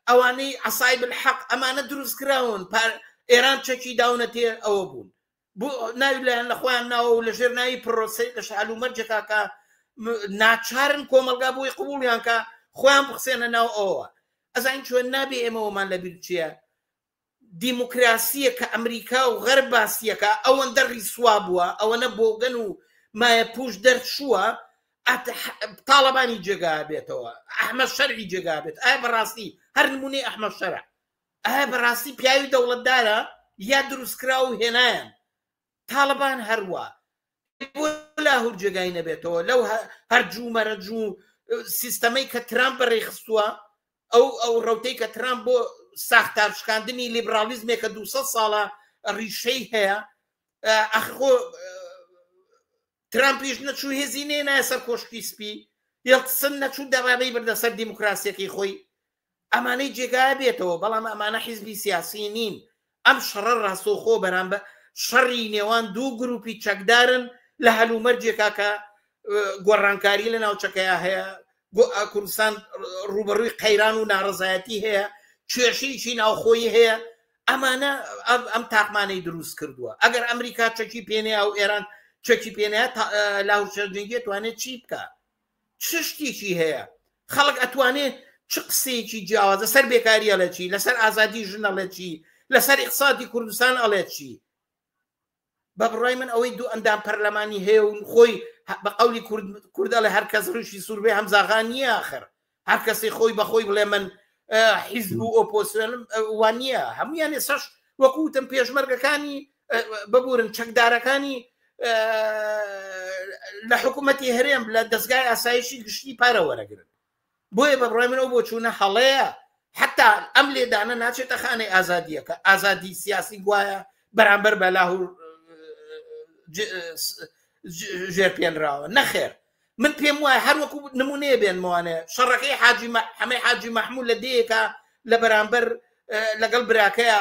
ئەوانەی عەسایب الحەق ئەمانە دروستکراون ئێران چەکی داونە تێ ئەوە بوون بۆ ناویلایەن لە خۆیان ناوە و لە ژێر ناوی پرۆسەی لە شەهال و مەرجێکا کە ناچارن کۆمەلگا بۆی قبوڵیان کە خۆیان بخسێنە ناو ئەوە. ئەزانین چۆن نابێ ئێمەوەمان لەبیر چییە؟ دیموکراسیە کە ئەمریکا و غەرب باسیەکە ئەوەندە ڕیسوا بووە، ئەوەنە بۆگەن و مایە پوش دەرچووە تاڵەبانی جێگا بێتەوە، ئەحمەد شەرعی جێگا بێت. ئایا بەڕاستی هەر نمونەی ئەحمەد شەرع ئایا بەڕاستی پیاوی دەوڵەتدارە یا دروستکرا و هێنایان؟ تاڵەبان هەروە بۆ لاهور جێگای نەبێتەوە لەو هەرجوو مەرەجوو سیستەمەی کە ترامپ بەڕێخستووە، ئەو ڕەوتەی کە ترامپ بۆ ساختارشکاندنی لیبرالیزمێک کە 200 ساڵە ڕیشەی هەیە. ئەخۆ ترامپیش نەچوو هێزی نێ نایە سەر کۆشکی سپی، یەڵسن نەچوو دەڕابەی بردە سەر دیموکراسیەکەی خۆی. ئەمانەی جێگایە بێتەوە، بەڵام ئەمانە حیزبی سیاسی نین. ئەم شەڕە ڕاستەوخۆ بەرامبەر شەڕی نێوان دوو گروپی چەکدارن لە هەلومەرجێکا کە گۆڕانکاری لە ناوچەکەیە هەیە، کوردستان ڕوبەڕووی قەیران و ناڕزایەتی هەیە، کێشەیەکی ناوخۆیی هەیە. ئەمانە ئەم تاقمانەی دروست کردووە. ئەگەر ئەمریکا چەکی پێنەیە و ئێران چەکی پێنەیە لاهور شەرجەنگی توانێت چی بکە؟ چ شتێکی هەیە؟ خەڵک ئەتوانێت چ قسەیەکی جیاوازە سەر بێکاری ئەڵێ چی، لەسەر ئازادی ژن ئەڵێ چی، لەسەر ئیقتصادی کوردستان ئەڵێ چی؟ بە بڕای من ئەوەی دوو ئەندام پەرلەمانی هەیە و خۆی بە قەولی کوردە لە هەر کەس ڕوشی سووربێ هەمزاغان نییە. آخر هەر کەسی خۆی بەخۆی بڵێ من حیزب و ئۆپۆزیسیۆنم وان نییە. هەمویان ێساش وەکوتم پێشمەرگەکانی ببورن چەکدارەکانی لە حکوومەتی هەرێم لە دەستگای ئاسایشی گشتی پارە وەرەگرن. بۆیە بە بڕای من ئەو بۆ چوونە هەڵەیە حتا ئەم لێدانە ناچێتە خانەی ئازادیەکە. ئازادی سیاسی گوایە بەرامبەر بە لاهور ژێرپێنراوە. نەخێر من پێم وایە هەر وەکو نمونەیە بێنمەوانەیە شەڕەکەی هەمەی حاجی مەحموود لە دەیەکە لە بەرامبەر لەگەڵ براکەیە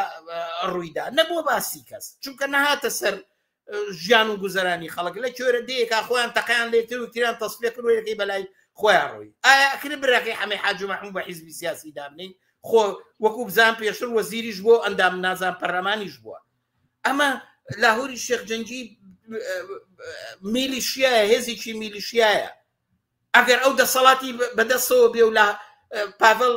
ڕوویدا، نەبووە باسی کەس، چونکە نەهاتە سەر ژیان و گوزەرانی خەڵک. لە کوێرە دەیەکە خۆیان تەقیان لێتر و تیران تەسفیە کردوەکەی بەلای خۆیان ڕووی. ئایا ئەکرێ براکەی هەمەی حاجی مەحموود بە حیزبی سیاسی دابنین؟ خۆ وەکو بزان پێشتر وەزیریش بۆ ئەندام نازان پەرلەمانیش بووە. ئەمە لاهوری شێخجەنجی میلیشیایە، هێزێکی میلیشیایە. ئەگەر ئەو دەسەڵاتی بەدەستەوە بێ و لە پاڤڵ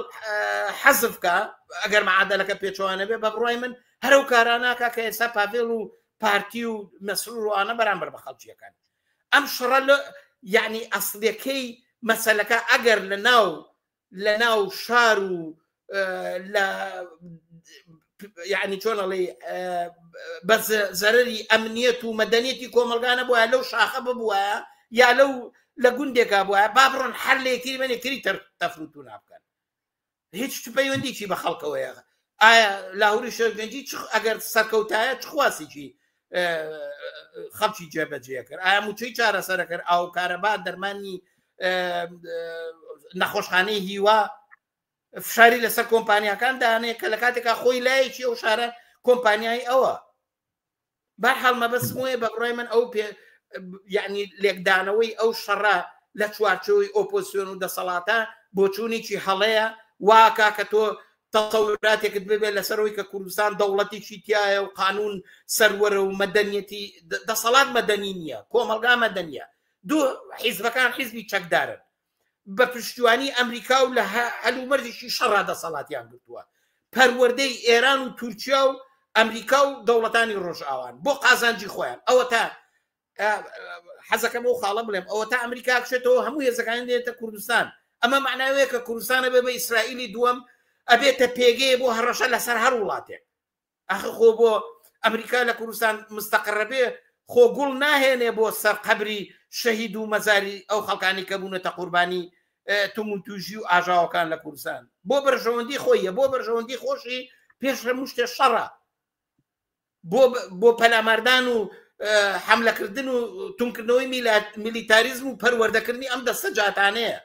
حەزفکە ئەگەر مەعادەلەکە پێچوانە بێ بە بڕای من هەرو کاراناکە کە ئێستا پاڤێڵ و پارتی و مەسرور و ئانە بەرامبەر بە خەڵکیەکان. ئەم شڕە یعنی ئەسڵیەکەی مەسەلەکە ئەگەر لە ناو شار و یعنی چۆنەڵێ بە زەرەری ئەمنیەت و مەدەنیەتی کۆمەلگانە بووە لەو شاخە ببووە یا لە گوندێکا بووە با بڕۆن هەر لە یەکتری بەنێکتری تەفروت و نابکەن. هیچ پەیوەندیکی بە خەڵکەوەیە. ئایا لاهوری شێخجەنجی ئەگەر سەرکەوتایە چ خواسێکی خەڵکی جێبەجێ کرد؟ ئایا موچەی چارەسەرە کرد؟ ئاو کارەبا دەرمانی نەخۆشخانەی هیوا فشاری لەسەر کۆمپانیەکان دانێ کە لە کاتێکا خۆی لایەکی ئەو شارە کۆمپانیای ئەوە. بەرحاڵ مەبەستم وێ بە بڕای من ئەو یعنی لێکدانەوەی ئەو شەڕە لە چوارچەوەی ئۆپۆزیسیۆن و دەسەڵاتە بۆ چوونێکی هەڵەیە واکە کە تۆ تەسەوراتێکت ببێت لەسەرەوەی کە کوردستان دەوڵەتێکی تایە و قانون سەروەرە و مەدەنیەتی دەسەڵات مەدەنی نییە، کۆمەلگا مەدەنیە. دوو حیزبەکان حیزبی چەکدارن بە پشتیوانی ئەمریکا و لە هەلومەرزێکی شەڕا دەسەڵاتیان گرتووە. پەروەردەی ئێران و تورکیا و ئەمریکا و دەوڵەتانی ڕۆژئاوان بۆ قازانجی خۆیان. ئەوە تا حەزەکەم ئەو خاڵە بڵێم ئەوە تا ئەمریکا کشێتەوە هەموو هێزەکان دێتە کوردستان. ئەمە معناوەیە کە کوردستانە بێ بە ئیسرائیلی دووەم ئەبێتە پێگەیە بۆ هەڕەشە لەسەر هەر وڵاتێک. ئەخ خۆ بۆ ئەمریکا لە کوردستان مستەقڕە بێ خۆ گوڵ ناهێنێ بۆ سەر قەبری شەهید و مەزاری ئەو خەڵکانی کە بوونەتە قوربانی تومونتوژی و ئاژاوەکان لە کوردستان. بۆ بەرژەوەندی خۆیە، بۆ بەرژەوەندی خۆشی پێش هەموو شتێ شەڕە، بۆ پەلاماردان و حملەکردن و تومکردنەوەی میلیتاریزم و پەروەردەکردنی ئەم دەستە جاتانەیە.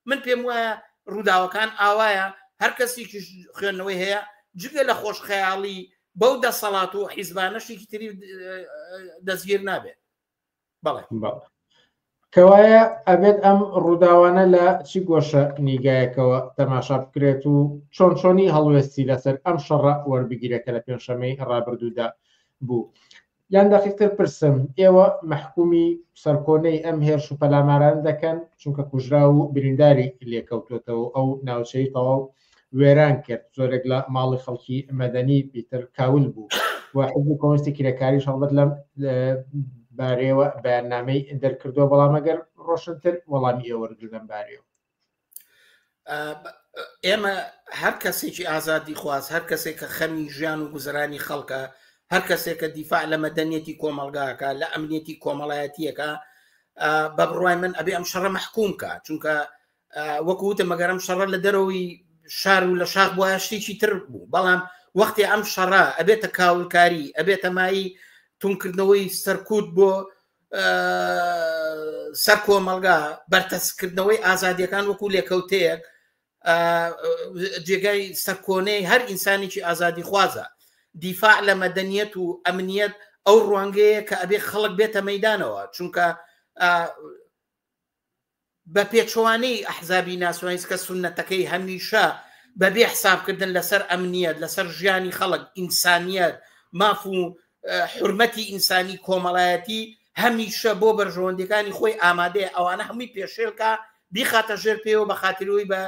من پێم وایە ڕووداوەکان ئاوایە هەر کەسێکی خوێندنەوەی هەیە جگە لە خۆشخەیاڵی بەو دەسەڵات و حیزبانەشێکی تری دەستگیر نابێت. بەڵێ کەوایە ئەبێت ئەم ڕووداوانە لە چی گۆشە نیگایەکەوە تەماشا بکرێت و چۆنی هەڵوێستی لەسەر ئەم شەڕە وەربگیرەکە لە پێنجشەمەی ڕابردوودا بوو. یان دەقیقتر پرسم، ئێوە مەحکومی سەرکۆنەی ئەم هێرش و پەلاماران دەکەن چونکە کوژرا و برینداری لێکەوتوێتەوە ئەو ناوچەی تەواو وێران کرد، زۆرێک لە ماڵی خەڵکی مەدەنی پیتر کاول بوو و حزبی کۆمونیستی کرێکاری هەڵبەت لەم بارەیەوە بەیاننامەی دەرکردووە، بەڵام ئەگەر ڕۆشنتر وەڵامی ئێوەرگرت لەم بارەیەوە. ئێمە هەر کەسێکی ئازادی خواست، هەر کەسێک کە خەمی ژیان و گوزرانی خەڵکە، هەر کەسێک کە دیفاع لە مەدەنیەتی کۆمەلگاکە لە ئەمنیەتی کۆمەڵایەتیەکە بە بڕوای من ئەبێ ئەم شەڕە مەحکوومکە، چونکە وەکو وتم ئەگەر ئەم شەڕە لە دەرەوەی شار و لە شاخ بووە شتێکی تر بوو، بەڵام وەختی ئەم شەڕە ئەبێتە کاولکاری، ئەبێتە مایی تومکردنەوەی سەرکوت بۆ سەر کۆمەلگا، بەرتەسکردنەوەی ئازادیەکان وەکو لێکەوتەیەک جێگای سەرکۆنەی هەر ئینسانێکی ئازادی خوازە. دیفاع لە مەدەنیەت و ئەمنیەت ئەو ڕوانگەیە کە ئەبێ خەڵک بێتە مەیدانەوە، چونکە بە پێچوانەی ئەحزابی ناسیۆنالیست کە سونەتەکەی هەمیشە بەبێ حسابکردن لەسەر ئەمنیەت، لەسەر ژیانی خەڵک، ئینسانیەت، ماف و حرمەتی ئینسانی کۆمەڵایەتی هەمیشە بۆ بەرژەوەندەکانی خۆی ئامادەیە ئەوانە هەمووی پێشێلکە بیخاتە ژێر پێوە بە خاترەوەی بە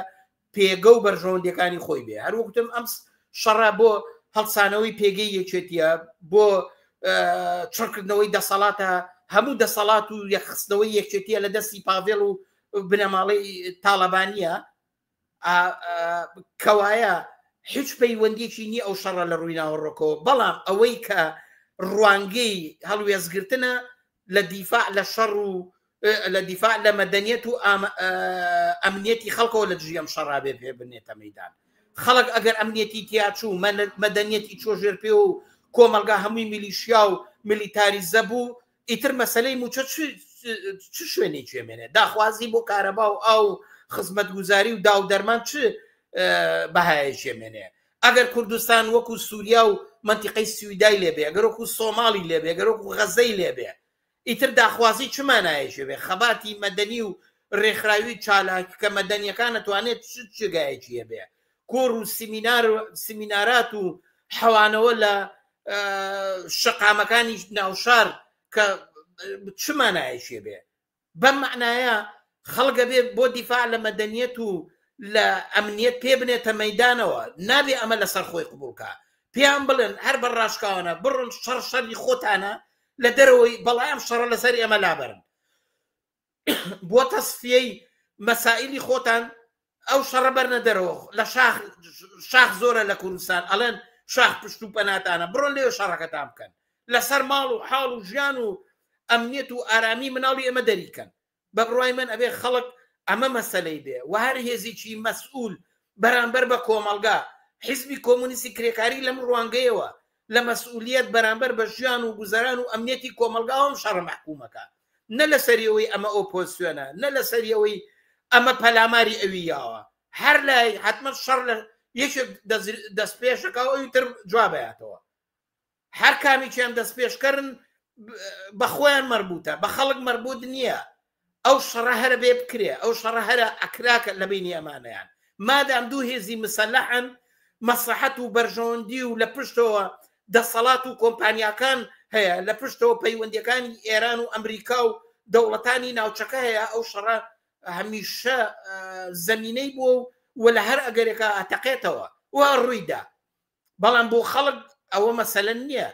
پێگە و بەرژەوەندەکانی خۆی بێ. هەروەکوتم ئەم شەڕە بۆ هەڵسانەوەی پێگەی یەکێتیە، بۆ چڕکردنەوەی دەسەڵاتە، هەموو دەسەڵات و یەخستنەوەی یەکێتیە لە دەستی پاڤێڵ و بنەماڵەی تاڵەبانیە، کەوایە هیچ پەیوەندێکی نییە ئەو شەڕە لە ڕووی ناوەڕۆکەوە، بەڵام ئەوەی کە ڕوانگەی هەڵوێزگرتنە لە دیفاع لە شەڕ و لە دیفاع لە مەدەنیەت و ئەمنیەتی خەڵکەوە لە دژی ئەم شەڕا بێ پێ بنێتە مەیدان. خەڵک ئەگەر ئەمنیەتی تیاچوو مەدەنیەتی چۆ ژێر پێ و کۆمەلگا هەمووی میلیشیا و میلیتاریزە بوو، ئیتر مەسەلەی موچە چ شوێنی چێمێنێ؟ داخوازی بۆ کارەبا و ئاو خزمەتگوزاری و داو دەرمان چ بەهایە چێمێنێ؟ ئەگەر کوردستان وەکو سووریا و منتیقەی سویدای لێبێ، ئەگەر وەکو سۆماڵی لێبێ، ئەگەر وەکو غەزەی لێبێ، ئیتر داخوازی چمانایەشێ بێ؟ خەباتی مەدەنی و ڕێکخراوی چالاک کە مەدەنیەکان نەتوانێت چگایەکیە بێ؟ کۆر و سیمینارات و حەوانەوە لە شەقامەکانی ناوشار کە چمانایشێ بێ بەم معنایە خەڵگە بێ بۆ دیفاع لە مەدەنیەت و لە ئەمنیەت پێ بنێتە مەیدانەوە نابێ ئەمە لەسەر خۆی قبولکە پێیان بڵێن هەر بە ڕاشکاوانە بڕن شەڕی خۆتانە لە دەرەوەی بەڵام شەڕە لەسەر ئێمە لابەرن بۆ تەسفیەی مەسائلی خۆتان ئەو شەڕە بەرنە دەرەوە لە شاخ زۆرە لە کوردستان ئەڵێن شاخ پشت و پەناتانە بڕۆن لێوە شەڕەکەتان بکەن لەسەر ماڵ و حاڵ و ژیان و ئەمنیەت و ئارامی مناڵی ئەمە دەریکەن بە بڕای من ئەبێ خەڵک ئەمە مەسەلەی بێ و هەر هێزیی مەسئول بەرامبەر بە کۆمەڵگا حیزبی کۆمونیستی کرێکاری لەم ڕوانگەیەوە لە مەسئولیت بەرامبەر بە ژیان و گوزەران و ئەمنیەتی کۆمەڵگاوەم شەڕە مەحکومەکە نە لە سەریەوەی ئەمە ئۆپۆزیسیۆنە نە لە سەریەوەی ئەمە پەلاماری ئەویاوە هەر لای حتممە شەڕ لە یەکێک دەست پێشەکە ئەوی تر جوابەتەوە هەر کامیان دەست پێشکردن بە خۆیان مربوطە بە خەڵک مربوط نییە ئەو شەڕە هەرە بێ بکرێ ئەو شەڕە هەرە ئەکراکە لە بینی ئەمانەیان مادام دوو هێزی مسلحن مەسلحەت و بەرژەوەندی و لە پشتەوە دەسەڵات و کۆمپانیاکان هەیە لە پشتەوە پەیوەندیەکانی ئێران و ئەمریکا و دەوڵەتانی ناوچەکە هەیە ئەو شەڕە هەمیشە زەمینەی بۆ و لە هەر ئەگەرێکە ئەتەقێتەوە وا ڕوویدا بەڵام بۆ خەڵک ئەوە مەسەلە نییە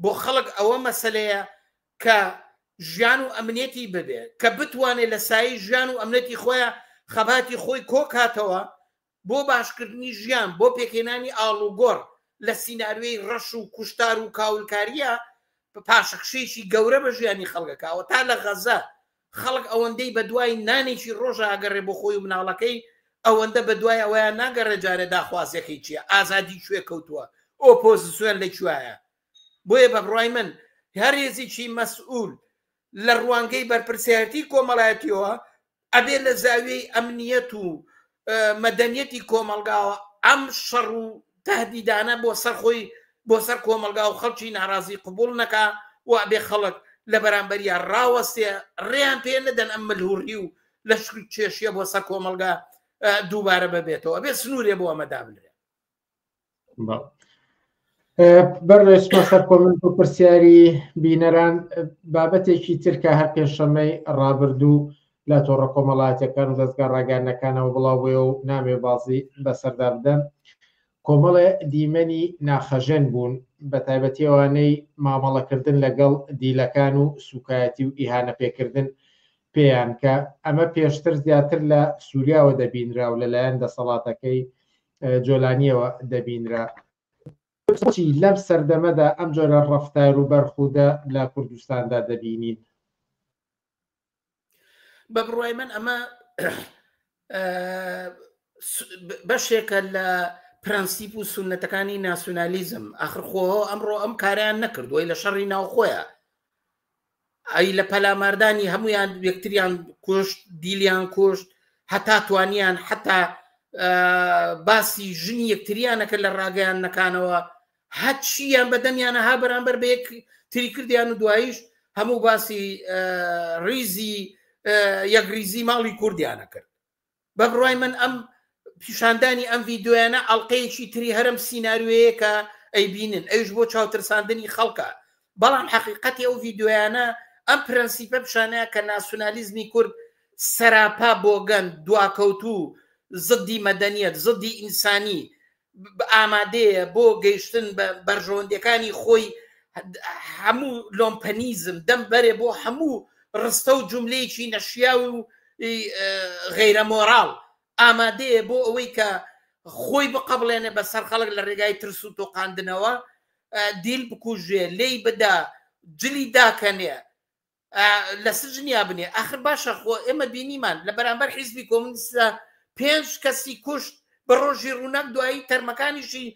بۆ خەڵک ئەوە مەسەلەیە کە ژیان و ئەمنیەتی ببێ کە بتوانێت لە سایی ژیان و ئەمنەتی خۆیان خەباتی خۆی کۆکاتەوە بۆ باشکردنی ژیان بۆ پێکێنانی ئاڵوگۆڕ لە سیناروی ڕەش و کوشتار و کاولکاریە پاشەخشێکی گەورە بە ژیانی خەڵکەکەەوە تا لە غەزە خەڵک ئەوەندەی بە دوای نانێکی ڕۆژە ئاگەڕێ بۆ خۆی و مناڵەکەی ئەوەندە بە دوای ئەویان ناگەڕێ جارە داخوازیەکەی چییە ئازادی کوێ کەوتووە ئۆپۆزیسیۆن لەکوایە بۆیە بە بڕای من هەر هێزیی مەسئول لە ڕوانگەی بەرپرسیارەتی کۆمەڵایەتیەوە ئەبێ لە زاویەی ئەمنیەت و مەدەنیەتی کۆمەڵگاوە ئەم شەڕ و تهدیدانە بۆ سەر خۆی بۆ سەر کۆمەڵگا و خەڵکی ناڕازی قبول نەکا و ئەبێ خەڵک لە بەرامبەریان ڕاوەستێ ڕێیان پێ نەدەن ئەم ملهوڕی و لە شکری کێشیە بۆ سەر کۆمەڵگا دووبارە ببێتەوە ئەبێ سنوورێ بۆ ئەمە دابنرێ بەڕێسمە سەر کۆمنت و پرسیاری بینەران بابەتێکی ترکە هەر پێشەمەی ڕابردوو لە تۆڕە کۆمەڵایەتەکان و دەستگا ڕاگەاندنەکانەوە بڵاوێ و نامێ بازی بەسەردا بدەن کۆمەڵە دیمەنی ناخەژەن بوون بە تایبەتی ئەوانەی مامەڵەکردن لەگەڵ دیلەکان و سوکایەتی و ئیهانە پێکردن پێیان کە ئەمە پێشتر زیاتر لە سووریاوە دەبینرا و لەلایەن دەسەڵاتەکەی جۆلانیەوە دەبینرا لەم سەردەمەدا ئەم جۆرە ڕەفتار و بەرخوودە لە کوردستاندا دەبینین بە بڕای من ئەمە بەشێکە لە پرەنسیپ و سونەتەکانی ناسیۆنالیزم ئاخر خۆ ئەمڕۆ ئەم کاریان نەکردووەی لە شەڕی ناوخۆیە ئەی لە پەلاماردانی هەمویان یەکتریان کوشت دیلیان کوشت هەتا توانیان حتا باسی ژنی یەکتریانەکە لە ڕاگەیانەکانەوە هەچیان بەدەمیانە ها بەرامبەر بە یەک تری کردیان و دواییش هەموو باسی ریزی یەکریزی ماڵی کوردیانە کرد بە بڕای من ئەم پیشاندانی ئەم ڤیددیۆیانە ئەڵلقەیەکی تری هەرم سینناروەیە کە ئەیبینن ئەوش بۆ چاوترساندنی خەڵکە بەڵام حقیقەتی ئەو ڤیددیۆیانە ئەم پرەنسیپە پیشانەیە کە ناسیۆنالیزمی کورد سەراپا بۆگەن دواکەوتوو زدی مەدەنیەت زدی ئینسانی ئامادەیە بۆ گەیشتن بە بەرژەوەندەکانی خۆی هەموو لۆمپەنیزم دەم بەرێ بۆ هەموو ڕستە و جوملەیەکی نەشیاوی و غەیرە مۆراڵ ئامادەیە بۆ ئەوەی کە خۆی بقبڵێنێ بەسەر خەڵک لە ڕێگای ترس و تۆقاندنەوە دیل بکوژێ لێی بدا جلی داکەنێ لە سژنیا بنێ ئاخر باشە خۆ ئێمە بینیمان لە بەرامبەر حیزبی کۆمونیستە 5 کەسی کوشت بە ڕۆژی ڕووناک دوایی تەرمەکانیشی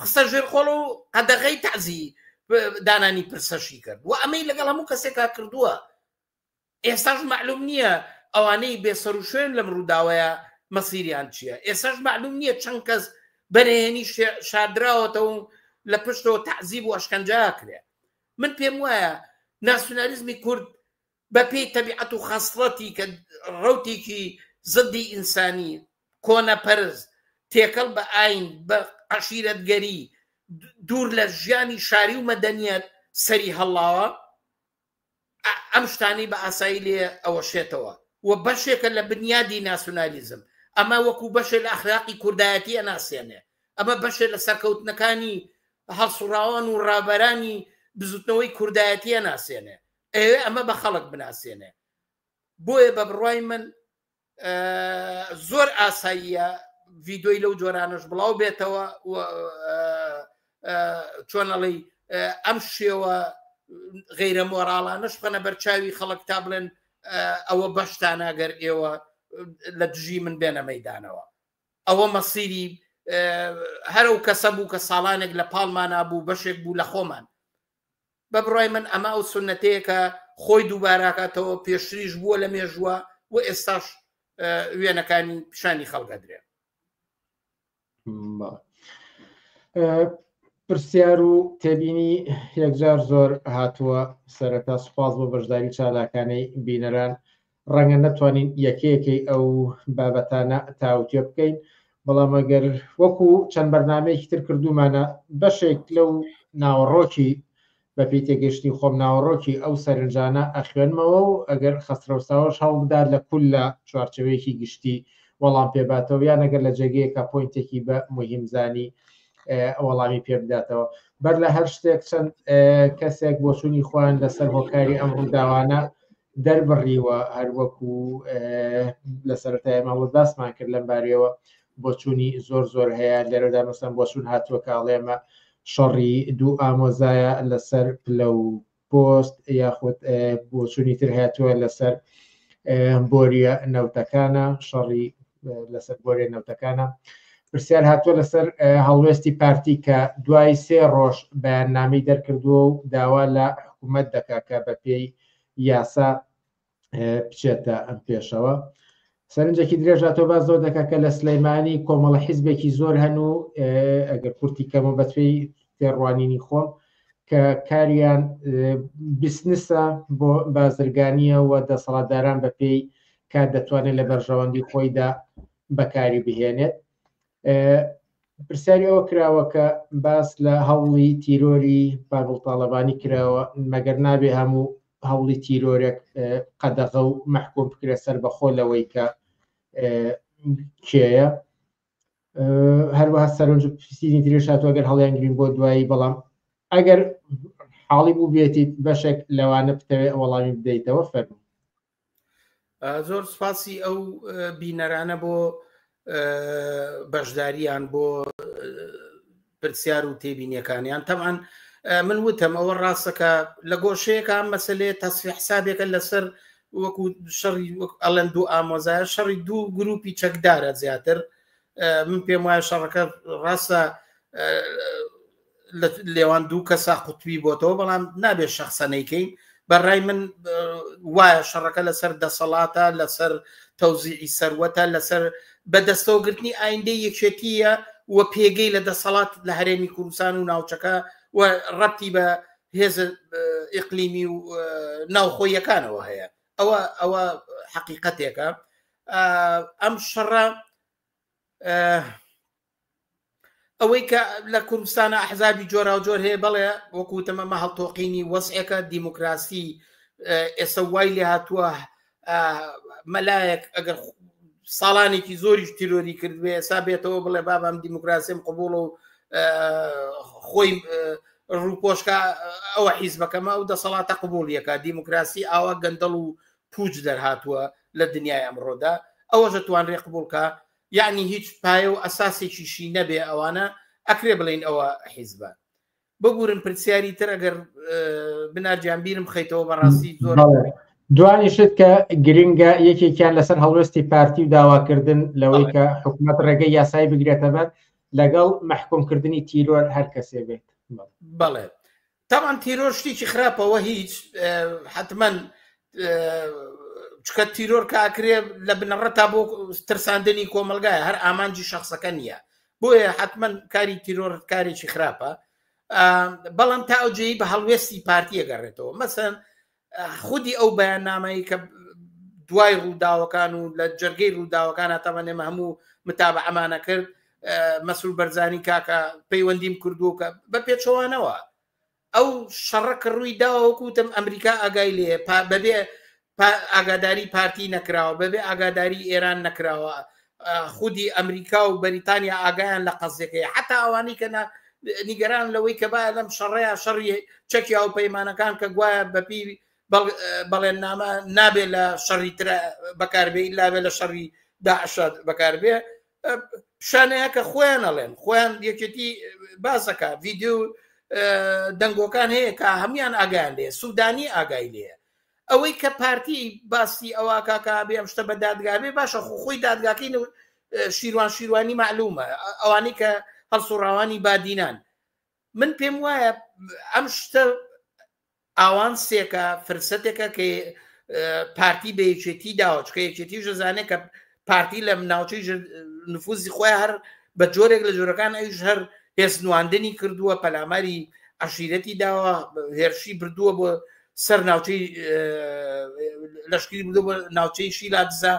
خستە ژێرخۆڵ و قەدەغەی تەعزی دانانی پرسەشی کرد و ئەمەی لەگەڵ هەموو کەسێکا کردووە ئێستاش معلوم نییە ئەوانەی بێسەر و شوێن لەم ڕووداوەیە مەسیریان چییە ئێستاش معلوم نییە چەند کەس بەرهێنی شادراوەتەوە و لە پشتەوە تەعزیب و ئەشکەنجا کرێ من پێم وایە ناسیۆنالیزمی کورد بە پێی تەبیعەت و خەسڵەتی کە ڕەوتێکی زدی ئینسانی کۆنە پەرز تێکەڵ بە ئاین بە عەشیرەتگەری دوور لە ژیانی شاری و مەدەنیەت سەری هەڵاوە ئەم شتانی بە ئاسایی لێ ئەوەشێتەوە و بەشێکە لە بنیادی ناسیۆنالیزم ئەمە وەکو بەشێ لە ئەخلاقی کوردایەتی ئەناسێنێ ئەمە بەشێ لە سەرکەوتنەکانی هەڵسوڕاوان و ڕابەرانی بزوتنەوەی کوردایەتی ئەناسێنێ ئەمە بە خەڵک بناسێنێ بۆیە بە بڕوای من زۆر ئاساییە ڤیدۆی لەو جۆرانش بڵاو بێتەوە چۆنەڵی ئەم شێوە غەیرە مۆراڵانەش بخەنە بەرچاوی خەڵک تا بڵێن ئەوە بەشتان ئەگەر ئێوە لە دژی من بێنە مەیدانەوە ئەوە مەسیری هەرو کەسە بوو کە ساڵانێک لە پاڵمانە بوو بەشێک بوو لە خۆمان بە بڕای من ئەمە ئەو سنەتەیە کە خۆی دووباراکاتەوە پێشتریش بووە لە مێژووە و ئێستاش وێنەکانی پیشانی خەڵگەدرێ پرسیار و تێبینی یەکجار زۆر هاتووە سەرەتا سوپاس بۆ بەشداری چالاکانەی بینەران ڕەنگە نەتوانین یەکەیەکەی ئەو بابەتانە تاوتێ بکەین بەڵام ئەگەر وەکو چەند بەرنامەیەکی تر کردومانە بەشێک لەو ناوەڕۆکی بە پێی تێگەشتی خۆم ناوەڕۆکی ئەو سەرنجانە ئەخوێنمەوە و ئەگەر خەسرەوساوەش هەڵبدات لە کول لە چوارچەوەیەکی گشتی وەڵام پێباتەوە یان ئەگەر لە جێگەیەکە پۆینتێکی بە مهمزانی وەڵامی پێ بداتەوە بەر لە هەر شتێک چەند کەسێک بۆ چوونی خوان لەسەر هۆکاری ئەم ڕووداوانە دەربڕیوە هەروەکو لە سەرەتای ئێمەوە داستمان کرد لەم بارەوە بۆ چوونی زۆر هەیە لێرەدا مەسەن بۆ چوون هاتووە کاڵێمە شەڕی دوو ئامۆزایە لەسەر پلە و پۆست یاخود بۆ چوونی تر هاتووە لەسەر بۆریە نەوتەکانە شەڕی لەسەر بۆریە نەوتەکانە پرسیار هاتووە لەسەر هەڵوێستی پارتی کە دوای 3 ڕۆژ بەیاننامەی دەرکردووە و داوا لە حکوومەت دەکا کە بە پێی یاسا بچێتە ئەم پێشەوە سەرنجێکی درێژاتەوە باز زۆر دەکا کە لە سلەیمانی کۆمەڵە حیزبێکی زۆر هەن و ئەگەر کورتی کەمە بەتوێی تێڕوانینی خۆم کە کاریان بیسنسە بۆ بازرگانیە و دەسەڵاتداران بە پێی کات دەتوانێت لە بەرژەوەندی خۆیدا بەکاری بهێنێت پرسیاری ئەوە کراوە کە باس لە هەوڵی تیرۆری بابڵتاڵەبانی کراوە مەگەر نابێ هەموو هەوڵی تیرۆرێک قەدەغە و مەحکوم بکرێت سەر بەخۆ لەوەی کە کێیە هەروەها سەرنج پرسیینی تریش هاتووە ئەگەر هەڵیان گرین بۆ دوایی بەڵام ئەگەر حاڵی بوو بێتیت بەشێک لەوانە بتەوێت وەڵامی بدەیتەوە فەرموو زۆر سپاسی ئەو بینەرانە بۆ بەشداریان بۆ پرسیار و تێبینیەکانیان تەمان من وتم ئەوە ڕاستەکە لە گۆشەیەکە مەسلێ تەسفی حسابێکە لەسەر وەکو شەڕی ئەڵەن دوو ئامۆزایە شەڕی دوو گروپی چەکدارە زیاتر من پێم وایە شەڕەکە ڕاستە لێوان دوو کەسا قوتوی بۆتەوە بەڵام نابێت شەخسەنەیکەین بەڕای من وایە شەڕەکە لەسەر دەسەڵاتە لەسەر تەوزیعی سەروەتە لەسەر بەدەستەوەگرتنی ئایندەی یەکێتیە و پێگەی لە دەسەڵات لە هەرێمی کوردستان و ناوچەکە و ڕەتی بە هێز ئیقلیمی و ناوخۆیەکانەوە هەیە ئەوە حەقیقەتێکە ئەم شەڕە ئەوەی کە لە کوردستانە ئەحزابی جۆرا و جۆر هەیە بەڵێ وەکوتەمەمە هەڵتۆقینی وەسعەکە دیموکراسی ئێستا وای لێ هاتووە مەلایەک ئەگەر ساڵانێکی زۆریش تیرۆری کردوێ ئێستا بێتەوە بڵێ بابام دیموکراسیم قبوڵ و خۆی ڕووپۆشکە ئەوە حیزبەکەمە و دەسەڵاتە قبوڵیەکە دیموکراسی ئاوا گەندەڵ و پوچ دەرهاتووە لە دنیای ئەمڕۆدا ئەوەژە توانرێ قبولکە یعنی هیچ پایە و ئەساسێکیشی نەبێ ئەوانە ئەکرێ بڵین ئەوە حیزبە بگورن پرسیاری تر ئەگەر بنارجیان بیرم خەیتەوە بەڕاستی زۆر دوانیشت کە گرنگە یەکێکیان لەسەر هەڵوێستی پارتی و داواکردن لەوەی کە حکوومەت ڕێگەی یاسایی بگرێتەبەر لەگەڵ مەحکومکردنی تیرۆر هەر کەسێ بێت بەڵێ تاوان تیرۆر شتێکی خراپەوە هیچ حتمما چکە تیرۆر کاکرێ لە بنەڕەتا بۆ ترساندنی کۆمەلگایە هەر ئامانجی شخصەکە نییە بۆیە حتمما کاری تیرۆر کارێکی خراپە بەڵام تا ئەوجێی بە هەڵوێستی پارتیە گەڕێتەوە مەسەن خودی ئەو بەیاننامەی کە دوای ڕووداوەکان و لە جەرگەی ڕووداوەکانە تەمەنێمە هەموو متابعەمانە کرد مەسول بەرزانی کاکە پەیوەندیم کردووکە بە پێچەوانەوە ئەو شەڕەکە ڕووی داوەکوتم ئەمریکا ئاگای لێ بەبێ ئاگاداری پارتی نەکراوە بەبێ ئاگاداری ئێران نەکراوە خودی ئەمریکا و بەریتانیا ئاگایان لە قەزەکەی حتا ئەوانی کە نیگەران لەوەی کە با لەم شەڕەیە شەڕی چەکی ئەو پەیمانەکان کە گوایە بەپی بەڵێننامە نابێت لە شەڕی ترە بەکاربێ لابێ لە شەڕی داعشات بەکاربێ پیشانەیە کە خۆیان ئەڵێن خۆیان یەکێتی باسەکە ڤیددیو دەنگۆکان هەیە کە هەمویان ئاگایان لێ سوودانی ئاگای لێ ئەوەی کە پارتی باسی ئەوە کاکە بێ ئەم شتە بە دادگابێ باشە خۆی دادگاکەی شیروان شیروانی معلومە ئەوانەی کە هەڵسوڕاوانی بادینان من پێم وایە ئەم شتە ئاوان سێکە فرسەتێکە کە پارتی بە یەکێتی داوە چکە یەکێتی ژەزانێت کە پارتی لە ناوچەی نفوزی خۆی هەر بە جۆرێک لە جۆرەکان ئەوش هەر هێزنواندنی کردووە پەلاماری عشیرەتی داوە هێرشی بردووە بۆ سەر ناوچەی لەشکری بردووە بۆ ناوچەی شیلاتزا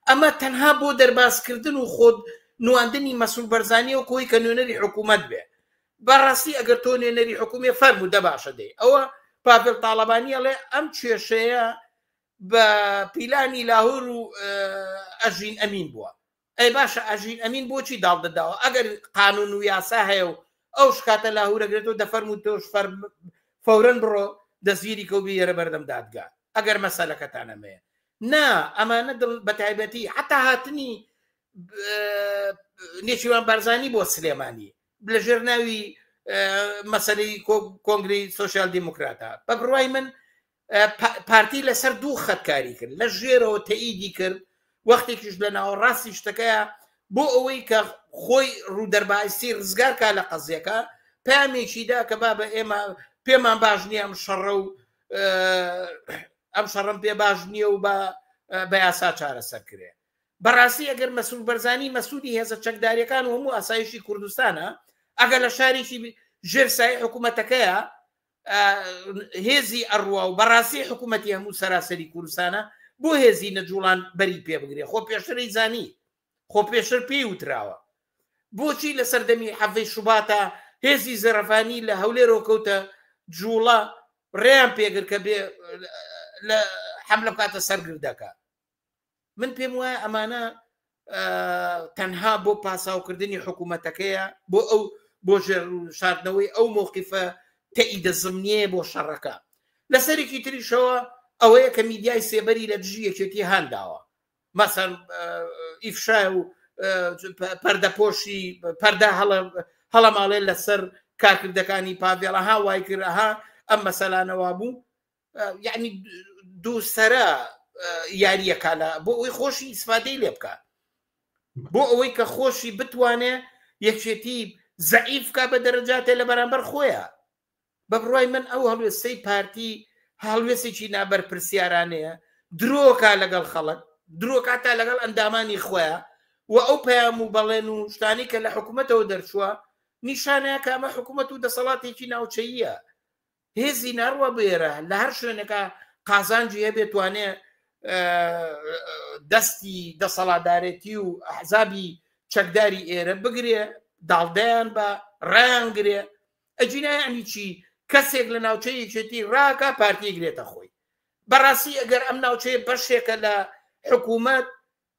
ئەمە تەنها بۆ دەرباسکردن و خۆت نواندنی مەسول بەرزانی و کۆی کە نوێنەری حکوومەت بێ بەڕاستی ئەگەر تۆ نوێنەری حکوومێ فەرمو دە باشە دێ ئەوە پاڤێل تاڵەبانی ئەڵێ ئەم کێشەیە بە پیلانی لاهور و ئەژین ئەمین بووە ئەی باشە ئەژین ئەمین بۆچی داڵدەداوە ئەگەر قانون و یاسا هەیە و ئەو شکاتە لاهورەگرێتەوە دەفەرمو تۆش فەورەن بڕۆ دەستگیری کەوبی ێرە بەردەم دادگا ئەگەر مەسەلەکەتانەمەیە نا ئەمانە بە تایبەتی حتا هاتنی نێچیوان بارزانی بۆ سلێمانی لەژێر ناوی مەسەلەی کۆنگری سۆشیال دیموکراتە بە بڕوای من پارتی لەسەر دوو خەتکاری کرد لە ژێرەوە تەئیدی کرد وەختێکیش لە ناوەڕاستی شتەکەیە بۆ ئەوەی کە خۆی ڕوودەربایستی ڕزگار کا لە قەزیەکە پامێکیدا کە با بە ئێمە پێمان باش نییە ئەم شەڕە و ئەم شەڕم پێ باش نییە و بە یاسا چارەسەر کرێ بەڕاستی ئەگەر مەسول بەرزانی مەسوودی هێزە چەکداریەکان و هەموو ئاسایشی کوردستانە ئەگەر لە شارێکی ژێرسایی حکوومەتەکەیە هێزی ئەڕوا و بەڕاستی حکوومەتی هەموو سەراسەری کوردستانە بۆ هێزی نەجوڵان بەری پێ بگرێ خۆ پێشتری زانی خۆ پێشتر پێی وتراوە بۆچی لە سەردەمی حەڤەی شوباتە هێزی زەرەفانی لە هەولێرەوە کەوتە جوڵە ڕێیان پێگر کە بێ لە حەملە بکاتە سەرگردەکە من پێم وایە ئەمانە تەنها بۆ پاساوکردنی حکوومەتەکەیە بۆ ئەو بۆ شاردنەوەی ئەو مۆقیفە تەئیدە زمنیە بۆ شەڕەکە لەسەرێکی تریشەوە ئەوەیە کە میدیای سێبەری لە دژی یەکێتی هانداوە مەسەن ئیفشای و پەردەپۆشی پەردە هەڵەماڵێ لەسەر کارکردەکانی پاڤێڵە ها وای کردها ئەم مەسەلانەوە بوو یعنی دووسەرە یاریەکە لە بۆ ئەوەی خۆشی ئیسفادەی لێ بکات بۆ ئەوەی کە خۆشی بتوانێ یەکێتی زەعیفکە بە دەرەجاتێ لە بەرامبەر خۆیە بە بڕوای من ئەو هەڵوێستەی پارتی هەڵوێستێکی نابەرپرسیارانەیە درۆکە لەگەڵ خەڵک درۆکاتە لەگەڵ ئەندامانی خۆیە و ئەو پەیام و بەڵێن و شتانی کە لە حکوومەتەوە دەرچووە نیشانەیە کە ئەمە حکوومەت و دەسەڵاتێکی ناوچەییە هێزی ناڕوە بێرە لە هەر شوێنەکە قازانجی هەبێ توانێ دەستی دەسەڵاتدارێتی و ئەحزابی چەکداری ئێرە بگرێ داڵدەیان بە ڕایانگرێ ئەجینایانی چی کەسێک لە ناوچەی یەکێتی ڕاکە پارتی گرێتە خۆی بەڕاستی ئەگەر ئەم ناوچەیە بەشێکە لە حکوومەت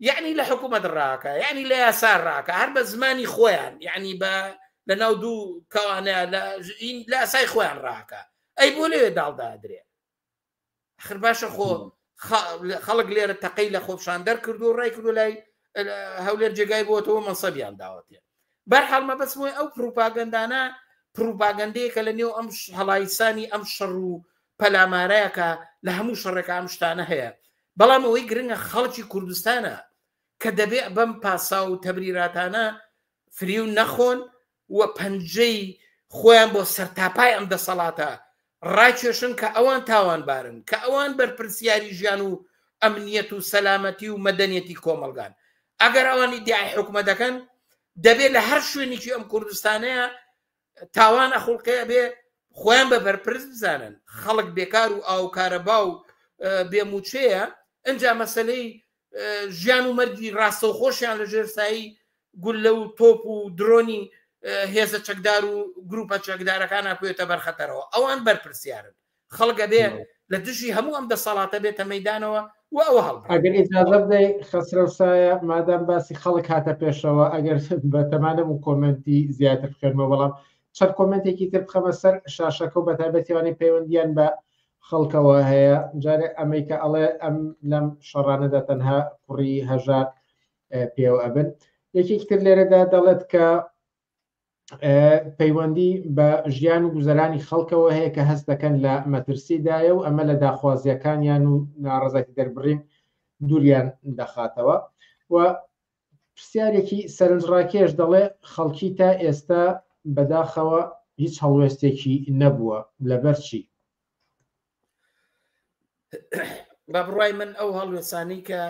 یعنی لە حکوومەت ڕاکە یعنی لە یاسا ڕاکە هەر بە زمانی خۆیان یعنی بە لە ناو دوو کەوانەیە لە ئاسای خۆیان ڕاکە ئەی بۆ لێوێ داڵدادرێ خر باشە خۆ خەڵک لێرە تەقەی لە خۆپشان دەرکرد و ڕای کردو لای هەولێر جێگای بۆتەوە مەنسەبیان داوەتێ بەرحاڵ مەبەستمەوەی ئەو پروپاگەندانە پروپاگەندەیەکە لە نێو ئەم هەڵایسانی ئەم شەڕ و پەلامارەیەکە لە هەموو شەڕێکە ئەم شتانە هەیە بەڵام ئەوەی گرنگە خەڵکی کوردستانە کە دەبێ بەم پاسا و تەبریراتانە فریو نەخۆن و پەنجەی خۆیان بۆ سەرتاپای ئەم دەسەڵاتە ڕاکێشن کە ئەوان تاوانبارن کە ئەوان بەرپرسیاری ژیان و ئەمنیەت و سەلامەتی و مەدەنیەتی کۆمەلگان ئەگەر ئەوانی دیای حکومە دەکەن دەبێت لە هەر شوێنێکی ئەم کوردستانەیە تاوان ئەخڵقەیە بێ خۆیان بە بەرپرس بزانن خەڵک بێکار و ئاوکارەبا و بێموچەیە ئەنجا مەسەلەی ژیان و مەرگی ڕاستەوخۆشیان لە ژێرسایی گول لەو تۆپ و درۆنی هێزە چەکدار و گروپە چەکدارەکان پێێتە بەرخەتەرەوە ئەوان بەرپرسیارن خەڵگە بێ لە دژی هەموو ئەم دەسەڵاتە بێتە مەیدانەوە و ئەوە هەڵ ئەگەر ئیجازە بدەی خەسرەوسایە مادام باسی خەڵک هاتە پێشەوە ئەگەر بە تەمانەم و کۆمنتی زیاتر بخێنمەوە بەڵام چەند کۆمنتێکی تر بخەمە سەر شاشەکە و بەتایبەتیوانی پەیوەندیان بە خەڵکەوە هەیە جارێ ئەمریکا ئەڵێ ئەم لەم شەڕانەدا تەنها کوڕی هەژار پێوە ئەبن یەکێکی تر لێرەدا دەڵێت کە پەیوەندی بە ژیان و گوزەرانی خەڵکەوە هەیە کە هەست دەکەن لە مەترسیدایە و ئەمە لە داخوازیەکانیان و ناڕزایەتی دەربڕین دووریان دەخاتەوە و پرسیارێکی سەرنجڕاکێش دەڵێ خەڵکی تا ئێستا بەداخەوە هیچ هەڵوێستێکی نەبووە لەبەرچی بە بڕای من ئەو هەڵوێستانی کە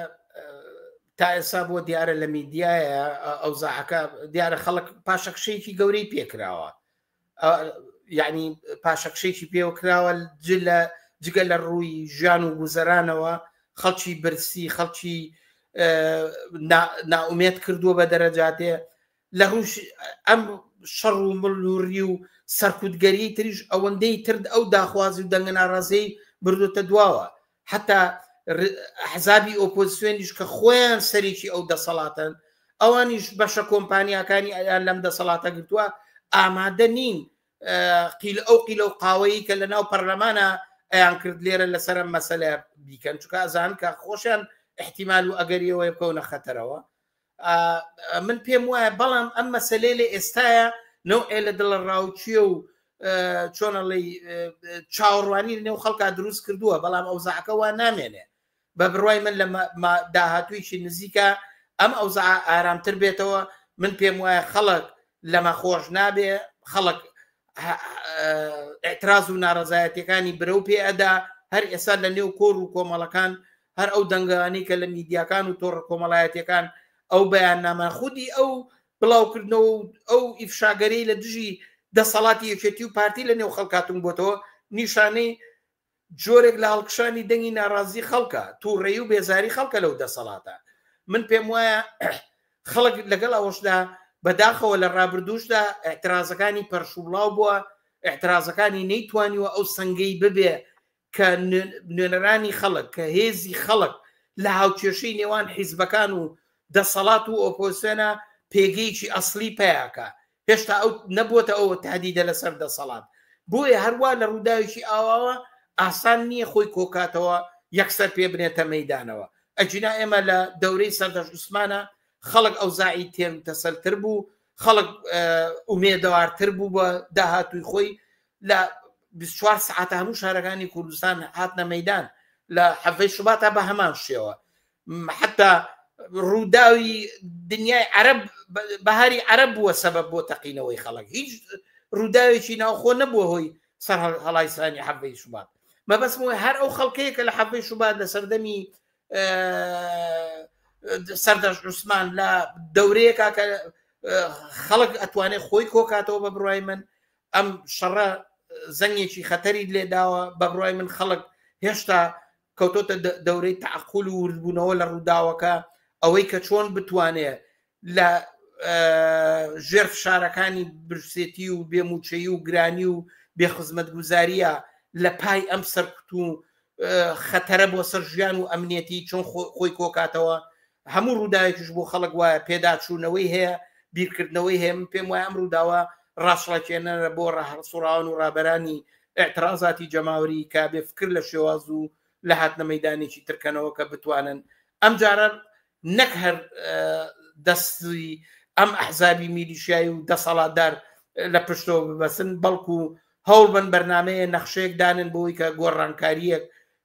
تا ئێستا بۆ دیارە لە میدیایە ئەو زاعەکە دیارە خەڵک پاشەکشەیەکی گەورەی پێکراوە یعنی پاشەکشەیەکی پێوەکراوە جگە لە ڕووی ژیان و گوزەرانەوە خەڵکی برسی خەڵکی ناومێت کردووە بە دەرەجاتێ لە ڕوش ئەم شەڕ و مڵوری و سەرکوتگەری تریش ئەوەندەی ترد ئەو داخوازی و دەنگە ناڕازەی بردوتە دواوە حتا حزابی ئۆپۆزیسیۆنیش کە خۆیان سەرێکی ئەو دەسەڵاتن ئەوانیش بەشە کۆمپانیەکانی ئەیان لەم دەسەڵاتە گرتووە ئامادە نین قیل ئەو قیلە و قاوەیی کە لە ناو پەرلەمانە ئەیان کرد لێرە لەسەر مەسەلە بیکەن چونکە ئازان کە خۆشیان احتیمال و ئەگەریەوەی بکەونە خەتەرەوە من پێم وایە بەڵام ئەم مەسەلەی لە ئێستاە نەوعێ لە دڵە ڕاوچیە و چۆنەڵی چاوەڕوانی لەنێو خەڵکا دروست کردووە بەڵام ئەو زاعەکە وا نامێنێ بە بڕوای من لە داهاتوویشی نزیکە ئەم ئەو زاع ئارامتر بێتەوە من پێم وایە خەڵک لەمە خۆش نابێ خەڵک ئێتراز و ناڕەزایەتەکانی برەو پێ ئەدا هەر ئێستا لە نێو کۆڕ و کۆمەڵەکان هەر ئەو دەنگانی کە لە میدیاکان و تۆڕ کۆمەڵایەتەکان ئەو بەیان نامە خودی ئەو بڵاوکردنەوە ئەو ئیفشاگەری لە دژی دەسەڵاتی یەکێتی و پارتی لە نێو خەڵکاتون بۆتەوە نیشانەی جۆرێک لە هەڵکشانی دەنگی ناڕازی خەڵکە تووڕێی و بێزاری خەڵکە لەو دەسەڵاتە من پێم وایە خەڵک لەگەڵ ئەوەشدا بەداخەوە لە ڕابردوشدا ئەعترازەکانی پەرشوبڵاو بووە ئەعترازەکانی نەیتوانیوە ئەو سەنگەی ببێ کە نوێنەرانی خەڵک کە هێزی خەڵک لە هاوکێشەی نێوان حیزبەکان و دەسەڵات و ئۆپۆزیسیۆنە پێگەیکی ئەسلی پێیاکە هێشتا ئەو نەبووەتە ئەوە تهدیدە لەسەر دەسەڵات بۆیە هەروە لە ڕووداوێکی ئاواوە ئاسان نییە خۆی کۆکاتەوە یەکسەر پێ بنێتە مەیدانەوە ئەجینا ئێمە لە دەورەی سەردەش عوسمانە خەڵک ئەو زاعی تێر تەسەلتر بوو خەڵک ئومێدەوارتر بوو بە داهاتووی خۆی لە 24 ساعتە هەموو شارەکانی کوردستان هاتنە مەیدان لە حەڤەی شوباتە بە هەمان شێوە حتا ڕووداوی دنیای عەرەب بەهاری عەرەب بووە سەبەب بۆ تەقینەوەی خەڵک هیچ ڕووداوێکی ناوخۆ نەبووە هۆی سەر هەڵایسانی حەڤەی شوبات مەبەستمەوە هەر ئەو خەڵکەیە کە لە حەڤەی شوبات لە سەردەمی سەردەش عوسمان لە دەورەیەکە کە خەڵک ئەتوانێت خۆی کۆکاتەوە بە بڕای من ئەم شەڕە زەنگێکی خەتەری لێداوە بە بڕای من خەڵک هێشتا کەوتۆتە دەورەی تەعقول و وردبوونەوە لە ڕووداوەکە ئەوەی کە چۆن بتوانێت لە ژێر فشارەکانی برسێتی و بێموچەیی و گرانی و بێخزمەت گوزاریە لە پای ئەم سەرکوت و خەتەرە بۆ سەر ژیان و ئەمنیەتی چۆن خۆی کۆکاتەوە هەموو ڕووداوێکیش بۆ خەڵک وایە پێداچوونەوەی هەیە بیرکردنەوەی هەیە من پێم وایە ئەم ڕووداوە ڕاشڵەکێنەرە بۆ ڕاهەڵسوڕاون و ڕابەرانی ئێعترازاتی جەماوەری کا بێفکر لە شێواز و لە هاتنە مەیدانێکی ترکەنەوە کە بتوانن ئەم جارە نەک هەر دەستی ئەم ئەحزابی میلیشیایی و دەسەڵاتدار لە پشتەوە ببەسن بەڵکو هەوڵ بن بەرنامەیە نەخشەیەک دانن بۆی کە گۆڕانکاریەک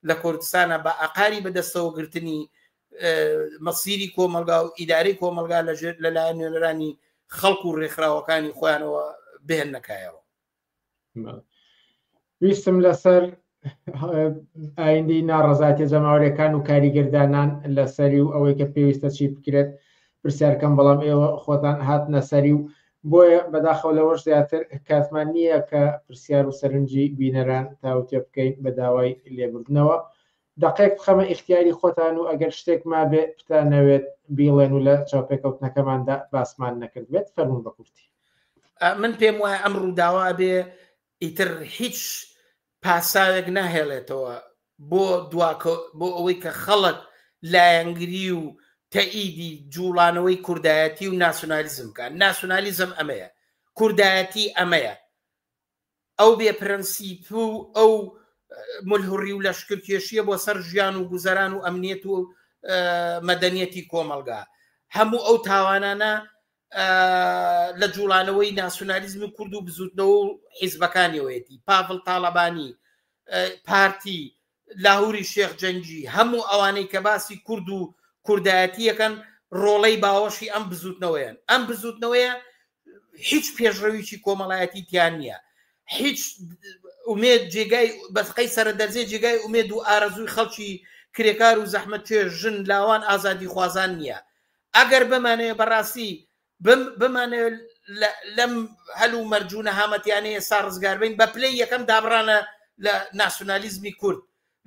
لە کوردستانە بە ئەقاری بەدەستەوە گرتنی مەسیری کۆمەلگا و ئیدارەی کۆمەلگا لەلایەن نوێنەرانی خەڵک و ڕێکخراوەکانی خۆیانەوە بهێن نەکایەوە ویستم لەسەر ئایندی ناڕەزاتی جەماوەریەکان و کاریگەردانان لەسەری و ئەوەی کە پێویستە چی بکرێت پرسیارکەم بەڵام ئێوە خۆتان هاتنە سەری و بۆیە بەداخەوە لەوەش زیاتر کاتمان نییە کە پرسیار و سەرنجی بینەران تاوتێ بکەین بە داوای لێبوردنەوە دقیق بخەمە ئیختیاری خۆتان و ئەگەر شتێک ما بێ بتانەوێت بیڵێن و لە چاوپێکەوتنەکەماندا باسمان نەکرد بێت فەرمون بە کورتی. من پێم وایە ئەم ڕووداوا بێ ئیتر هیچ پاساوێک ناهێڵێتەوە بۆ ئەوەی کە خەڵک لایەنگری و تەئیدی جوڵانەوەی کوردایەتی و ناسیۆنالیزم کە ناسیۆنالیزم ئەمەیە، کوردایەتی ئەمەیە، ئەو بێ پرەنسیپ و ئەو ملهوڕی و لەشکرکێشیە بۆ سەر ژیان و گوزەران و ئەمنیەت و مەدەنیەتی کۆمەڵگا. هەموو ئەو تاوانانە لە جوڵانەوەی ناسیۆنالیزمی کورد و بزوتنەوە و حیزبەکانیەوەیەتی، پاڤڵ تاڵەبانی، پارتی لاهوری شێخ جەنگی، هەموو ئەوانەی کە باسی کورد و کوردایەتیەکەن ڕۆڵەی باوەشی ئەم بزوتنەوەیان. ئەم بزوتنەوەیە هیچ پێشڕەویی کۆمەڵایەتی تیان نییە، هیچ ئومێد جێگای بەسقەی سەرە دەرزێ جێگای ئومێد و ئارەزووی خەڵکی کرێکار و زەحمەت چێ ژن لاوان ئازادی خوازان نییە. ئەگەر بمانەیە بەڕاستی بمانێت لەم هەلو مەرجوونە هامەتیانەیە سا ڕزگار بین بە پلەی یەکەم دابڕانە لە ناسیۆنالیزمی کورد،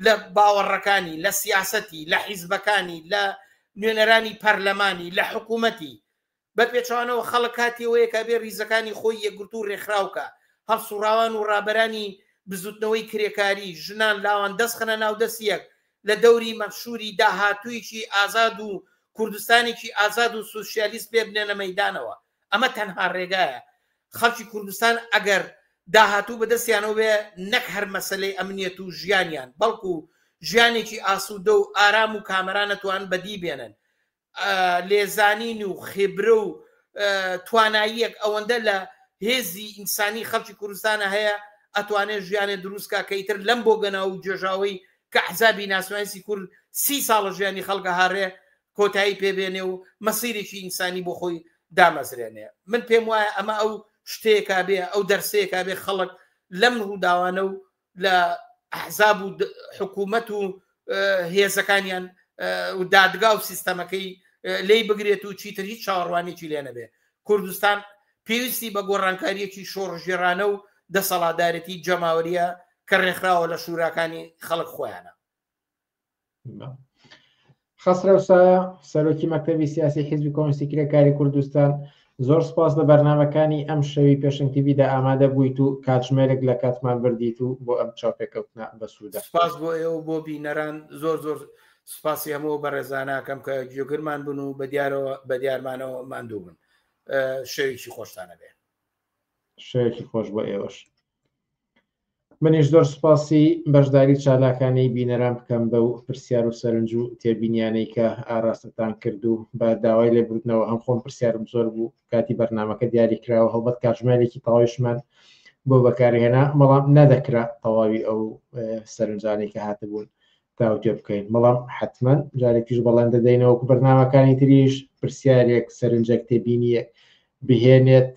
لە باوەڕەکانی، لە سیاسەتی، لە حیزبەکانی، لە نوێنەرانی پەرلەمانی، لە حکوومەتی، بە پێچوانەوە خەڵک کاتیەوەیە کە بێ ریزەکانی خۆی یەکگرت و ڕێکخراوکە، هەڵسوڕاوان و ڕابەرانی بزوتنەوەی کرێکاری ژنان لاوان دەستخەنە ناو دەستیەک لە دەوری مەشهوری داهاتوویکی ئازاد و کوردستانێکی ئازاد و سوسیالیست پێ بنێنە مەیدانەوە. ئەمە تەنها ڕێگایە. خەڵکی کوردستان ئەگەر داهاتوو بەدەستیانەوە بێ نەک هەر مەسەلەی ئەمنیەت و ژیانیان، بەڵکو ژیانێکی ئاسوودە و ئارام و کامەرانەتوان بەدی بێنن، لێزانین و خێبرە و تواناییەک ئەوەندە لە هێزی ئینسانی خەڵکی کوردستانە هەیە ئەتوانێت ژیانێ دروستکە کە ئیتر لەم بۆ گەنا و جێژاوی کە حزابی ناسیۆنالیستی کورد 30 ساڵە ژیانی خەڵکە هاڕێ کۆتایی پێبێنێ و مەسیرێکی ئینسانی بۆ خۆی دامەزرێنێ. من پێم وایە ئەمە ئەو شتێکا بێ، ئەو دەرسەیەکا بێ خەڵک لەم ڕووداوانە و لە ئەحزاب و حکوومەت و هێزەکانیان و دادگا و سیستەمەکەی لی بگرێت و چیتر هیچ چاوەڕوانێکی لێ نەبێ. کوردستان پێویستی بە گۆڕانکاریەکی شۆڕژێرانە و دەسەڵاتدارەتی جەماوەریە کە ڕێکخراوە لە شوراکانی خەڵک خۆیانە. خەسرەوسا سەرۆکی مەکتەبی سیاسی حیزبی کۆمونیستی کرێکاری کوردستان، زۆر سپاس لە بەرنامەکانی ئەم شەوی پێشنگ تیڤیدا ئامادە بوویت و کاتژمێرێک لە کاتمان بردیت و بۆ ئەم چاوپێکەوتنە بە سوودە. سپاس بۆ ئێوە بۆ بینەران، زۆر زۆر سپاسی هەموو بە ڕێزاناکەم کە گوێگرمان بن و بە دیارمانەوە ماندوو بن. شەوێکی خۆشتانە بێ. شەوێکی خۆش بۆ ئێوەش. منیش زۆر سپاسی بەشداری چالاکانەی بینەران بکەم بە و پرسیار و سەرنج و تێبینیانەی کە ئاراستتان کرد و بە داوای لێبوردنەوە هەم خۆم پرسیارم زۆر بوو کاتی بەرنامەکە دیاری کراوە هەڵبەت کاتژمێرێکی تەواویشمان بۆ بەکارهێنا، بەڵام نەدەکرا تەواوی ئەو سەرنجانەی کە هاتبوون تاوتێ بکەین. بەڵام حتمما جارێکیش بەڵێن دەدەینەوە بەرنامەکانی تریش پرسیارێک سەرنجێک تێبینیەک بهێنێت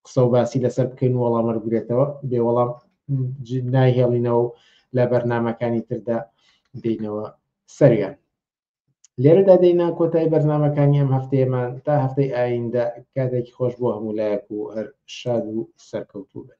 قسە و باسی لەسەر بکەین و وەڵامە بگرێتەوە، بێوەڵام ناهێڵینەوە و لە بەرنامەکانی تردا دێنەوە سەریان. لێرەدا دەینا کۆتایی بەرنامەکانی ئەم هەفتەیەمان تا هەفتەی ئایندە کاتێکی خۆش بۆ هەموو لایەک و هەر شاد و سەرکەوتوو بن.